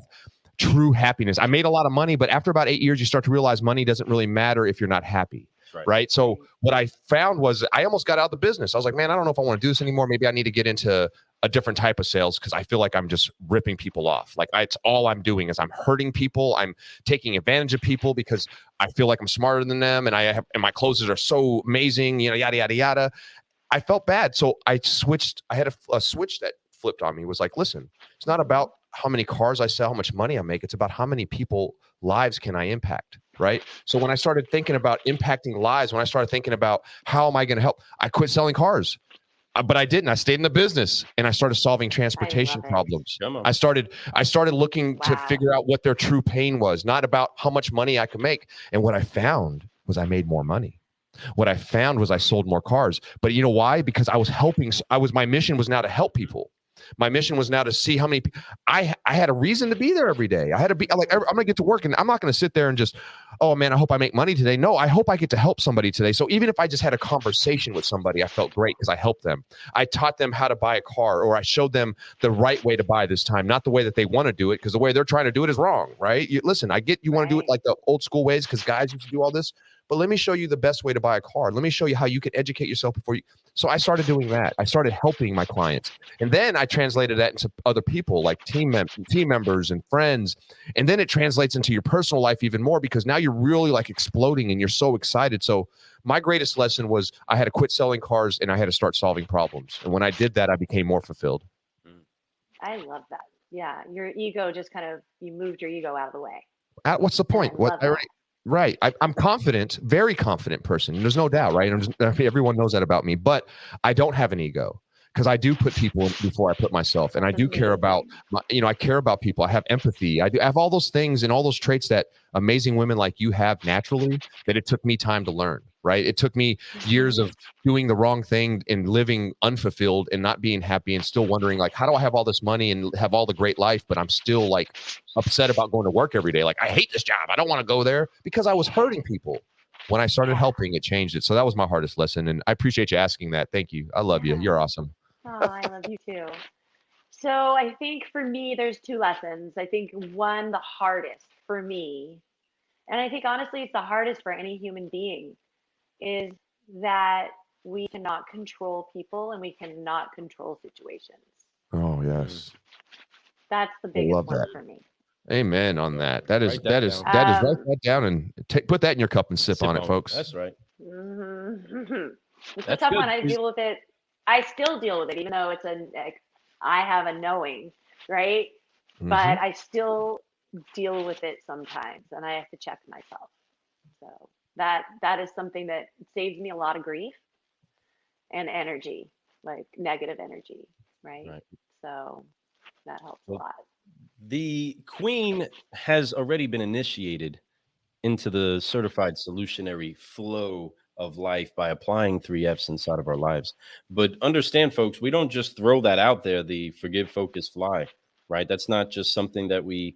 true happiness. I made a lot of money, but after about 8 years, you start to realize money doesn't really matter if you're not happy. Right. So what I found was I almost got out of the business. I was like, man, I don't know if I want to do this anymore. Maybe I need to get into a different type of sales because I feel like I'm just ripping people off. Like it's all I'm doing is I'm hurting people. I'm taking advantage of people because I feel like I'm smarter than them. And my closes are so amazing, yada, yada, yada. I felt bad. So I switched. I had a switch that flipped on me. It was like, listen, it's not about how many cars I sell, how much money I make. It's about how many people lives can I impact. Right. So when I started thinking about impacting lives, when I started thinking about how am I going to help, I quit selling cars, but I didn't. I stayed in the business and I started solving transportation problems. I started looking to figure out what their true pain was, not about how much money I could make. And what I found was I made more money. What I found was I sold more cars. But you know why? Because I was helping. My mission was now to help people. My mission was now to see how many people. I had a reason to be there every day. I had to be like, I'm going to get to work and I'm not going to sit there and just, oh man, I hope I make money today. No, I hope I get to help somebody today. So even if I just had a conversation with somebody, I felt great because I helped them. I taught them how to buy a car, or I showed them the right way to buy this time, not the way that they want to do it, because the way they're trying to do it is wrong, right? Listen, I get you want to do it like the old school ways because guys used to do all this. But let me show you the best way to buy a car. Let me show you how you can educate yourself before you. So I started doing that. I started helping my clients. And then I translated that into other people like team members and friends. And then it translates into your personal life even more because now you're really like exploding and you're so excited. So my greatest lesson was I had to quit selling cars and I had to start solving problems. And when I did that, I became more fulfilled. I love that. Yeah. Your ego just you moved your ego out of the way. What's the point? Right. I'm confident, very confident person. There's no doubt, right? Everyone knows that about me, but I don't have an ego because I do put people before I put myself. And I do care about, I care about people. I have empathy. I have all those things and all those traits that amazing women like you have naturally that it took me time to learn, right? It took me years of doing the wrong thing and living unfulfilled and not being happy and still wondering like, how do I have all this money and have all the great life, but I'm still like upset about going to work every day. Like, I hate this job. I don't want to go there because I was hurting people. When I started helping, it changed it. So that was my hardest lesson. And I appreciate you asking that. Thank you. I love you. You're awesome. Oh, I love you too. So I think for me, there's two lessons. I think one, the hardest for me, and I think honestly, it's the hardest for any human being, is that we cannot control people and we cannot control situations. Oh, yes. That's the biggest one for me. Amen on that. That is write that down and put that in your cup and sip on it, folks. That's right. It's a tough one. I deal with it. I still deal with it, even though I have a knowing, right? But I still deal with it sometimes, and I have to check myself. So that is something that saves me a lot of grief and energy, like negative energy, right? So that helps a lot. The queen has already been initiated into the certified solutionary flow of life by applying 3 F's inside of our lives. But understand, folks, we don't just throw that out there, the forgive, focus, fly, right? That's not just something that we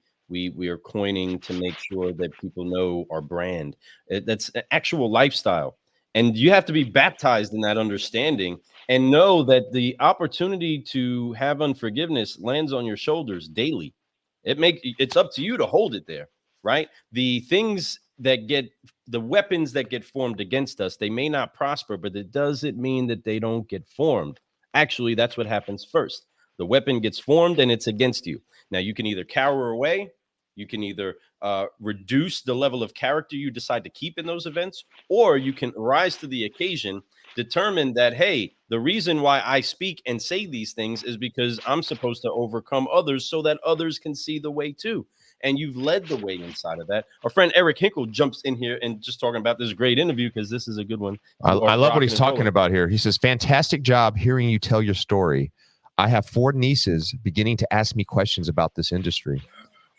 are coining to make sure that people know our brand. That's an actual lifestyle. And you have to be baptized in that understanding and know that the opportunity to have unforgiveness lands on your shoulders daily. It's up to you to hold it there, right? The weapons that get formed against us, they may not prosper, but it doesn't mean that they don't get formed. Actually, that's what happens first. The weapon gets formed and it's against you. Now, you can either cower away, you can either reduce the level of character you decide to keep in those events, or you can rise to the occasion, determine that, hey, the reason why I speak and say these things is because I'm supposed to overcome others so that others can see the way too. And you've led the way inside of that. Our friend Eric Hinkle jumps in here and just talking about this great interview because this is a good one. I love what he's talking about here. He says, fantastic job hearing you tell your story. I have 4 nieces beginning to ask me questions about this industry.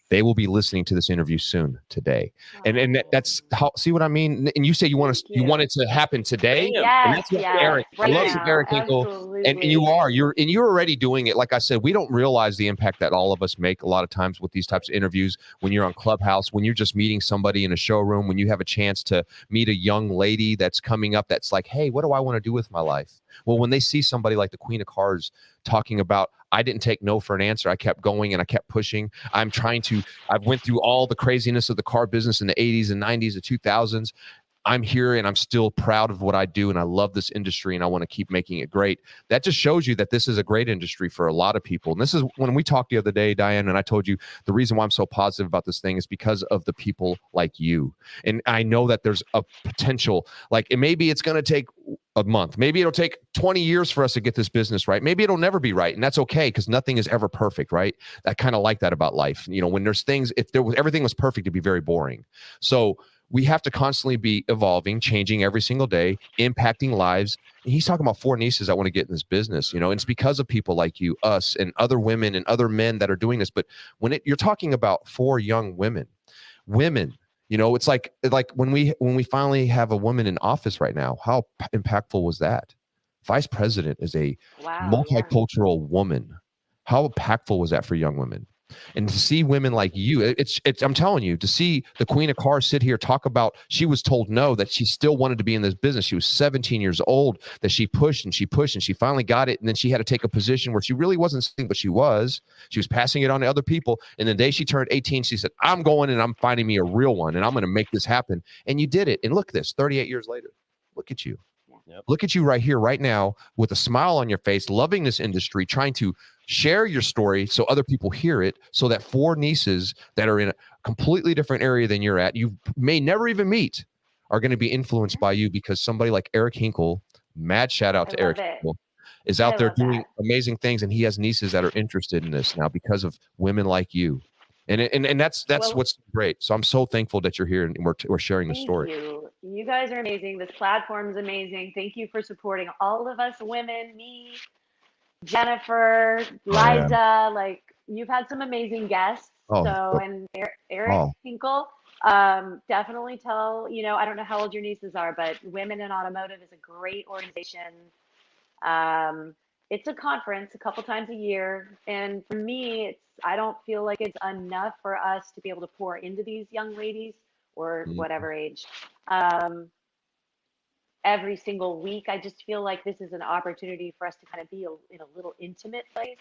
They will be listening to this interview soon today. And that's how, see what I mean? And you say you want it to happen today. Yes, and that's what Eric, right I love now, Eric Hinkle. And you're already doing it. Like I said, we don't realize the impact that all of us make a lot of times with these types of interviews. When you're on Clubhouse, when you're just meeting somebody in a showroom, when you have a chance to meet a young lady that's coming up, that's like, hey, what do I want to do with my life? Well, when they see somebody like the Queen of Cars talking about, I didn't take no for an answer. I kept going and I kept pushing. I went through all the craziness of the car business in the 80s and 90s, the 2000s. I'm here and I'm still proud of what I do. And I love this industry and I want to keep making it great. That just shows you that this is a great industry for a lot of people. And this is when we talked the other day, Diane, and I told you the reason why I'm so positive about this thing is because of the people like you. And I know that there's a potential, like maybe it's going to take a month. Maybe it'll take 20 years for us to get this business right. Maybe it'll never be right. And that's okay because nothing is ever perfect, right? I kind of like that about life. You know, when there's things, everything was perfect, it'd be very boring. So we have to constantly be evolving, changing every single day, impacting lives. And he's talking about 4 nieces that want to get in this business, you know, and it's because of people like you, us, and other women and other men that are doing this. But when you're talking about 4 young women, you know, it's like when we finally have a woman in office right now, how impactful was that? Vice president is a multicultural woman. How impactful was that for young women? And to see women like you, I'm telling you, to see the Queen of Cars sit here talk about, she was told no, that she still wanted to be in this business. She was 17 years old, that she pushed and she pushed and she finally got it. And then she had to take a position where she really wasn't sitting, but she was passing it on to other people. And the day she turned 18, she said, I'm going and I'm finding me a real one and I'm going to make this happen. And you did it. And look at this, 38 years later, look at you. Yep. Look at you right here, right now, with a smile on your face, loving this industry, trying to share your story so other people hear it, so that 4 nieces that are in a completely different area than you're at, you may never even meet, are going to be influenced by you because somebody like Eric Hinkle, mad shout out to Eric Hinkle, is out there doing amazing things, and he has nieces that are interested in this now because of women like you. And that's what's great. So I'm so thankful that you're here and we're sharing the story. You guys are amazing. This platform is amazing. Thank you for supporting all of us women, me, Jennifer, Liza. Like, you've had some amazing guests. And Eric Hinkle, definitely tell, you know, I don't know how old your nieces are, but Women in Automotive is a great organization. It's a conference a couple times a year. And for me, I don't feel like it's enough for us to be able to pour into these young ladies or whatever age. Every single week, I just feel like this is an opportunity for us to kind of be in a little intimate place,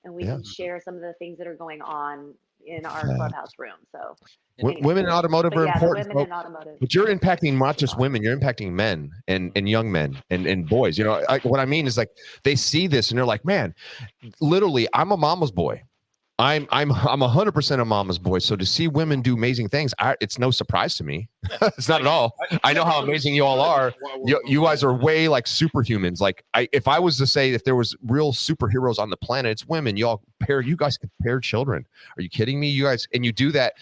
and we can share some of the things that are going on in our clubhouse room. So women in automotive are important. Women in automotive. But you're impacting not just women, you're impacting men and young men and boys. You know, what I mean is, like, they see this and they're like, man, literally, I'm a mama's boy. I'm 100% a mama's boy. So to see women do amazing things, it's no surprise to me. It's not at all. I know how amazing you all are. You guys are way like superhumans. Like, if I was to say if there was real superheroes on the planet, it's women. You guys could pair children. Are you kidding me? You guys, and you do that.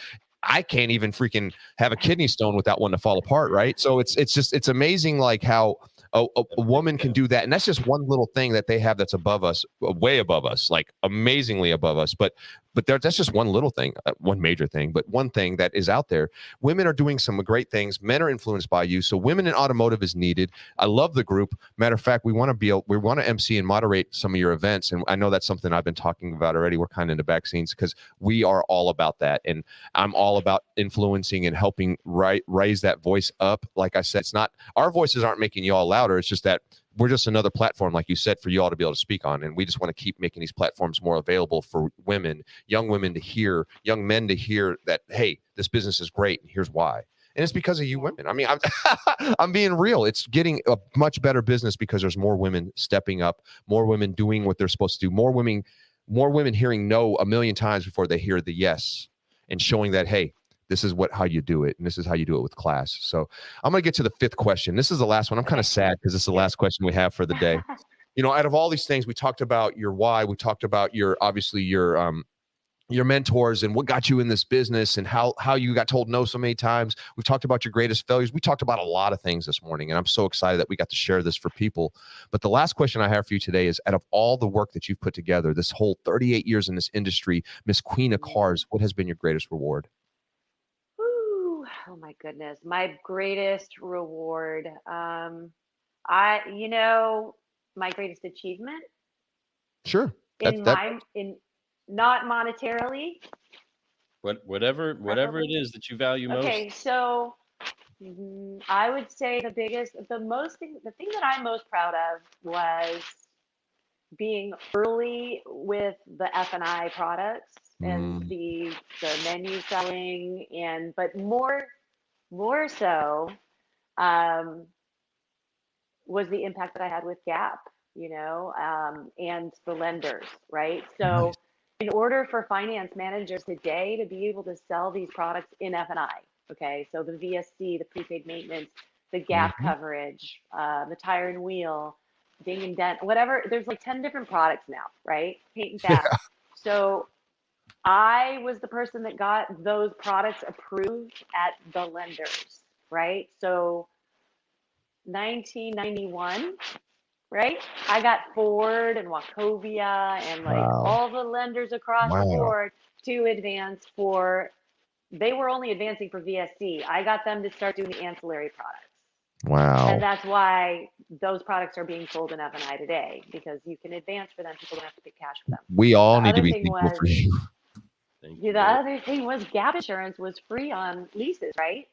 I can't even freaking have a kidney stone without one to fall apart, right? So it's amazing, like how a woman can do that. And that's just one little thing that they have that's above us, way above us, like amazingly above us. But but that's just one little thing, one major thing, but one thing that is out there. Women are doing some great things. Men are influenced by you. So women in automotive is needed. I love the group. Matter of fact, we want to MC and moderate some of your events. And I know that's something I've been talking about already. We're kind of in the back scenes because we are all about that. And I'm all about influencing and helping raise that voice up. Like I said, it's not, our voices aren't making you all louder. It's just that we're just another platform, like you said, for you all to be able to speak on. And we just want to keep making these platforms more available for women, young women to hear, young men to hear that, hey, this business is great. And here's why. And it's because of you women. I mean, I'm being real. It's getting a much better business because there's more women stepping up, more women doing what they're supposed to do, more women hearing no a million times before they hear the yes, and showing that, hey, this is how you do it. And this is how you do it with class. So I'm going to get to the fifth question. This is the last one. I'm kind of sad because this is the last question we have for the day. Out of all these things, we talked about your why. We talked about your mentors and what got you in this business and how you got told no so many times. We've talked about your greatest failures. We talked about a lot of things this morning, and I'm so excited that we got to share this for people. But the last question I have for you today is, out of all the work that you've put together, this whole 38 years in this industry, Miss Queen of Cars, what has been your greatest reward? Oh my goodness. My greatest reward. My greatest achievement. Sure. Not monetarily. Whatever it is that you value most. Okay, so I would say the thing that I'm most proud of was being early with the F&I products and the menu selling, but more so was the impact that I had with Gap, and the lenders, right? So nice. In order for finance managers today to be able to sell these products in F&I, okay, so the VSC, the prepaid maintenance, the Gap coverage, the tire and wheel, ding and dent, whatever, there's like 10 different products now, right? Paint and theft. Yeah. So I was the person that got those products approved at the lenders, right? So 1991, right? I got Ford and Wachovia and all the lenders across the board to advance they were only advancing for VSC. I got them to start doing the ancillary products. Wow. And that's why those products are being sold in F&I today, because you can advance for them. People don't have to pay cash for them. We all need to be thankful for you. The other thing was Gap insurance was free on leases, right?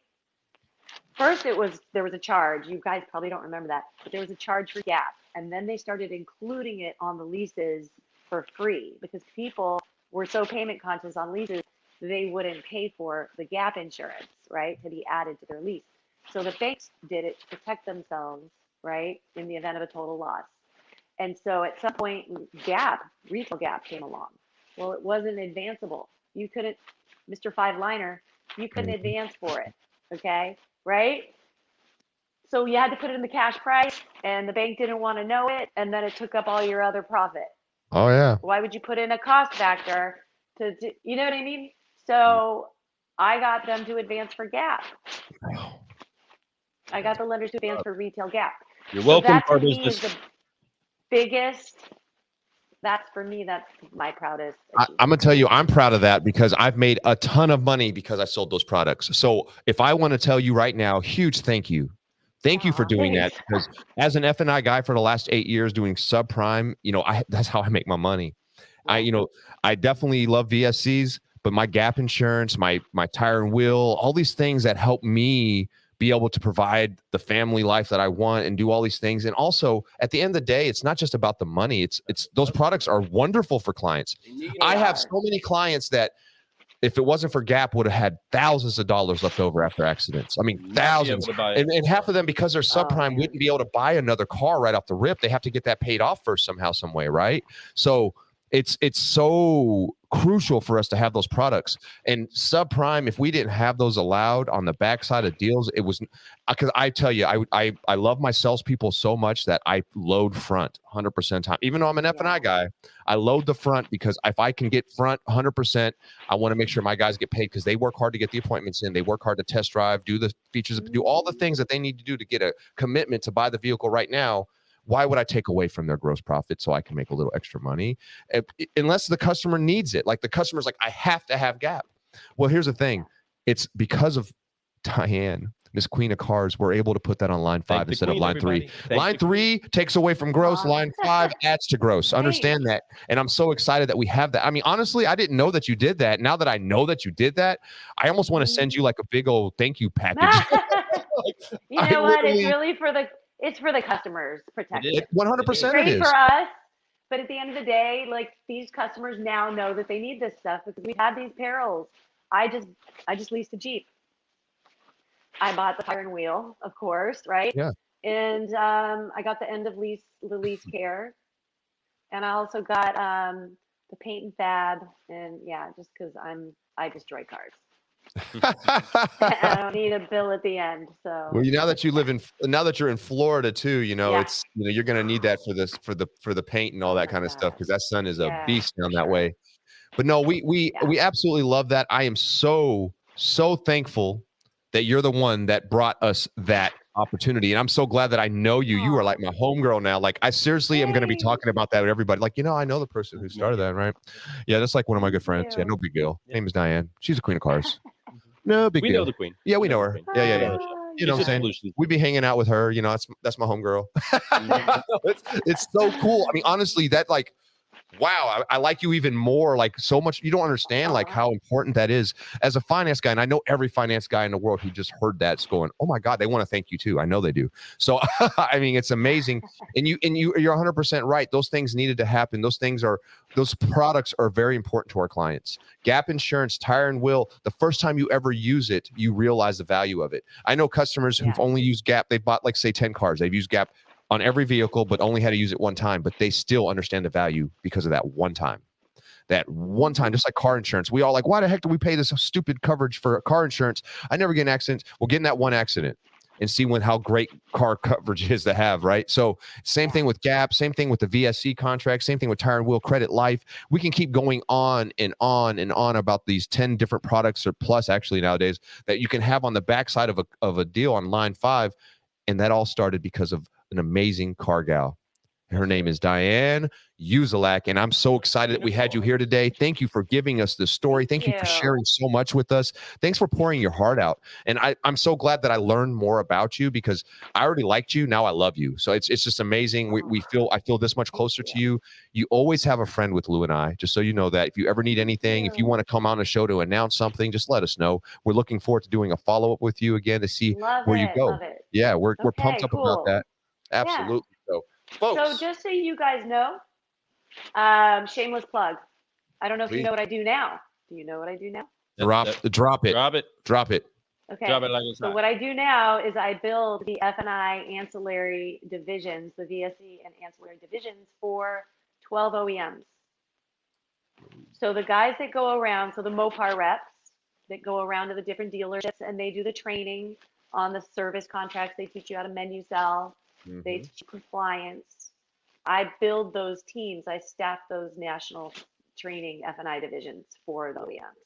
First, there was a charge. You guys probably don't remember that, but there was a charge for Gap. And then they started including it on the leases for free because people were so payment conscious on leases, they wouldn't pay for the Gap insurance, right, to be added to their lease. So the banks did it to protect themselves, right, in the event of a total loss. And so at some point, retail Gap came along. Well, it wasn't advanceable. You couldn't, Mr. Five-Liner, you couldn't advance for it, okay, right? So you had to put it in the cash price, and the bank didn't want to know it, and then it took up all your other profit. Oh, yeah. Why would you put in a cost factor you know what I mean? So I got them to advance for Gap. I got the lenders to advance for retail Gap. You're welcome. So that to me is the biggest. That's my proudest. I'm going to tell you, I'm proud of that because I've made a ton of money because I sold those products. So if I want to tell you right now, huge thank you. Thank you for doing that, because as an F&I guy for the last 8 years doing subprime, that's how I make my money. I definitely love VSCs, but my Gap insurance, my tire and wheel, all these things that help me be able to provide the family life that I want and do all these things. And also at the end of the day, it's not just about the money. It's those products are wonderful for clients. I have so many clients that if it wasn't for Gap would have had thousands of dollars left over after accidents. I mean, thousands. And half of them, because they're subprime, wouldn't be able to buy another car right off the rip. They have to get that paid off first somehow, some way, right? So it's so crucial for us to have those products. And subprime, if we didn't have those allowed on the backside of deals, it was because I tell you, I love my salespeople so much that I load front 100% time. Even though I'm an F&I guy, I load the front because if I can get front 100%, I want to make sure my guys get paid because they work hard to get the appointments in. They work hard to test drive, do the features, do all the things that they need to do to get a commitment to buy the vehicle right now. Why would I take away from their gross profit so I can make a little extra money? Unless the customer needs it. Like the customer's like, I have to have Gap. Well, here's the thing. It's because of Diane, Miss Queen of Cars, we're able to put that on line 5 instead of line 3. Line 3 takes away from gross. Line 5 adds to gross. Understand that. And I'm so excited that we have that. I mean, honestly, I didn't know that you did that. Now that I know that you did that, I almost want to send you like a big old thank you package. You know what? It's really for the customers protection. 100% It's great for us. But at the end of the day, like these customers now know that they need this stuff because we've had these perils. I just leased a Jeep. I bought the tire and wheel, of course, right? Yeah. And I got the end of the lease care, and I also got the paint and fab, and yeah, just because I destroy cars. I don't need a bill at the end. So well, now that you're in Florida too, it's you're gonna need that for the paint and all that kind of stuff because that sun is a beast down that way. But no, we absolutely love that. I am so thankful that you're the one that brought us that opportunity. And I'm so glad that I know you. You are like my homegirl now. Like I seriously am going to be talking about that with everybody. Like, I know the person who started that, right? Yeah, that's like one of my good friends. Yeah, no big deal. Name is Diane. She's a queen of cars. No big deal. We know the queen. Yeah, we know her. Yeah. You know what I'm saying? We'd be hanging out with her. That's my homegirl. It's so cool. I mean, honestly, that like, wow, I like you even more, like so much. You don't understand like how important that is as a finance guy. And I know every finance guy in the world who just heard that's going, oh my God, they want to thank you too. I know they do. So, I mean, it's amazing. And you're 100% right. Those things needed to happen. Those products are very important to our clients. Gap Insurance, tire and wheel, the first time you ever use it, you realize the value of it. I know customers who've only used Gap. They bought like say 10 cars. They've used Gap on every vehicle, but only had to use it one time, but they still understand the value because of that one time. Just like car insurance. We all like, why the heck do we pay this stupid coverage for car insurance? I never get in accidents. Well, get in that one accident and see how great car coverage is to have, right? So same thing with Gap, same thing with the VSC contract, same thing with Tire and Wheel, Credit Life. We can keep going on and on and on about these 10 different products or plus actually nowadays that you can have on the backside of a deal on line 5. And that all started because of an amazing car gal. Her name is Diane Uzelac, and I'm so excited that we had you here today. Thank you for giving us this story. Thank you for sharing so much with us. Thanks for pouring your heart out. And I'm so glad that I learned more about you because I already liked you. Now I love you. So it's just amazing. I feel this much closer to you. You always have a friend with Lou and I, just so you know that. If you ever need anything, if you want to come on a show to announce something, just let us know. We're looking forward to doing a follow-up with you again to see where you go. Yeah, we're pumped up about that. Absolutely. So, folks. So just so you guys know, shameless plug. I don't know if you know what I do now. Do you know what I do now? Drop it. Okay. So what I do now is I build the F&I ancillary divisions, the VSE and ancillary divisions for 12 OEMs. So the guys that go around, so the Mopar reps that go around to the different dealerships and they do the training on the service contracts. They teach you how to menu sell. They teach you compliance. I build those teams. I staff those national training F&I divisions for the OEMs.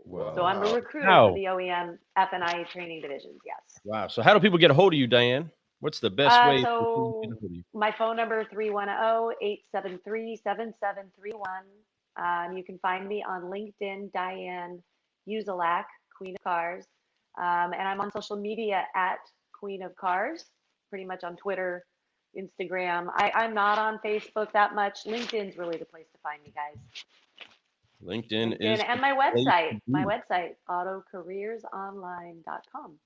Wow. So I'm a recruiter for the OEM F&I training divisions. Yes. Wow. So how do people get a hold of you, Diane? What's the best way? So my phone number 310-873-7731. You can find me on LinkedIn, Diane Uzelac, Queen of Cars. And I'm on social media at Queen of Cars, pretty much on Twitter, Instagram. I'm not on Facebook that much. LinkedIn's really the place to find me, guys. LinkedIn is. And my website, autocareersonline.com.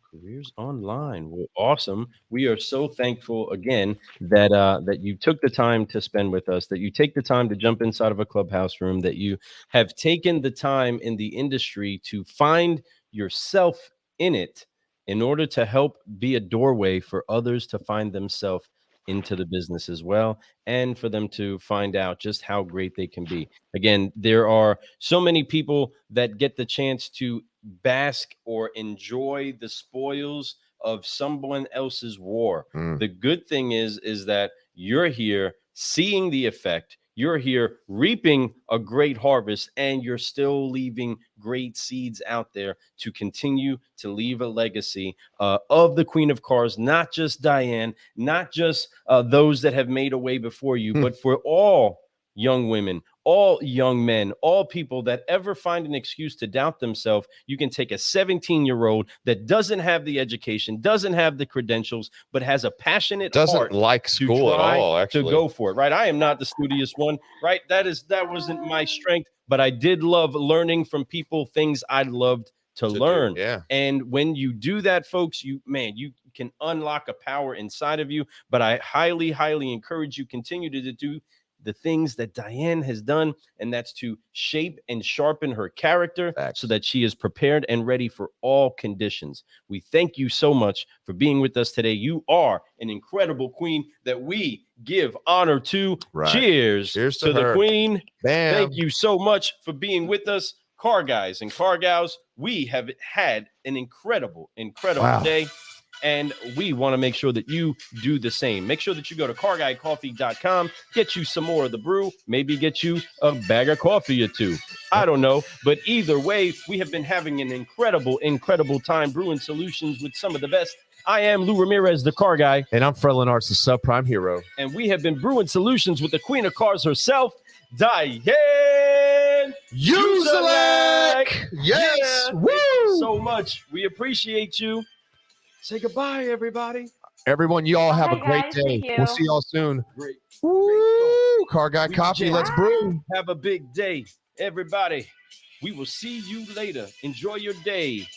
Careers Online. Well, awesome. We are so thankful again that you took the time to spend with us, that you take the time to jump inside of a clubhouse room, that you have taken the time in the industry to find yourself in it in order to help be a doorway for others to find themselves into the business as well, and for them to find out just how great they can be. Again, there are so many people that get the chance to bask or enjoy the spoils of someone else's war. The good thing is that you're here seeing the effect. you're here reaping a great harvest, and you're still leaving great seeds out there to continue to leave a legacy of the Queen of Cars, not just Diane, not just those that have made a way before you, but for all young women, all young men, all people that ever find an excuse to doubt themselves. You can take a 17-year-old that doesn't have the education, doesn't have the credentials, but has a passionate Doesn't heart like school at all, actually. to go for it, right? I am not the studious one, right? That wasn't my strength, but I did love learning from people things I loved to learn. Yeah. And when you do that, folks, you can unlock a power inside of you. But I highly, highly encourage you continue to do the things that Diane has done, and that's to shape and sharpen her character so that she is prepared and ready for all conditions. We thank you so much for being with us today. You are an incredible queen that we give honor to. Right. Cheers to the queen. Bam. Thank you so much for being with us. Car guys and car gals, we have had an incredible day. And we want to make sure that you do the same. Make sure that you go to carguycoffee.com, get you some more of the brew, maybe get you a bag of coffee or two. I don't know. But either way, we have been having an incredible time brewing solutions with some of the best. I am Lou Ramirez, the car guy. And I'm Fred Lenartz, the subprime hero. And we have been brewing solutions with the Queen of Cars herself, Diane Uzelac. Yes. Yeah, Woo. thank you so much. We appreciate you. Say goodbye, everybody. Everyone, you all have Bye, a great guys. day. Thank you. We'll see y'all soon. Great. Woo! Car Guy We Coffee, jam. let's brew. Have a big day, everybody. We will see you later. Enjoy your day.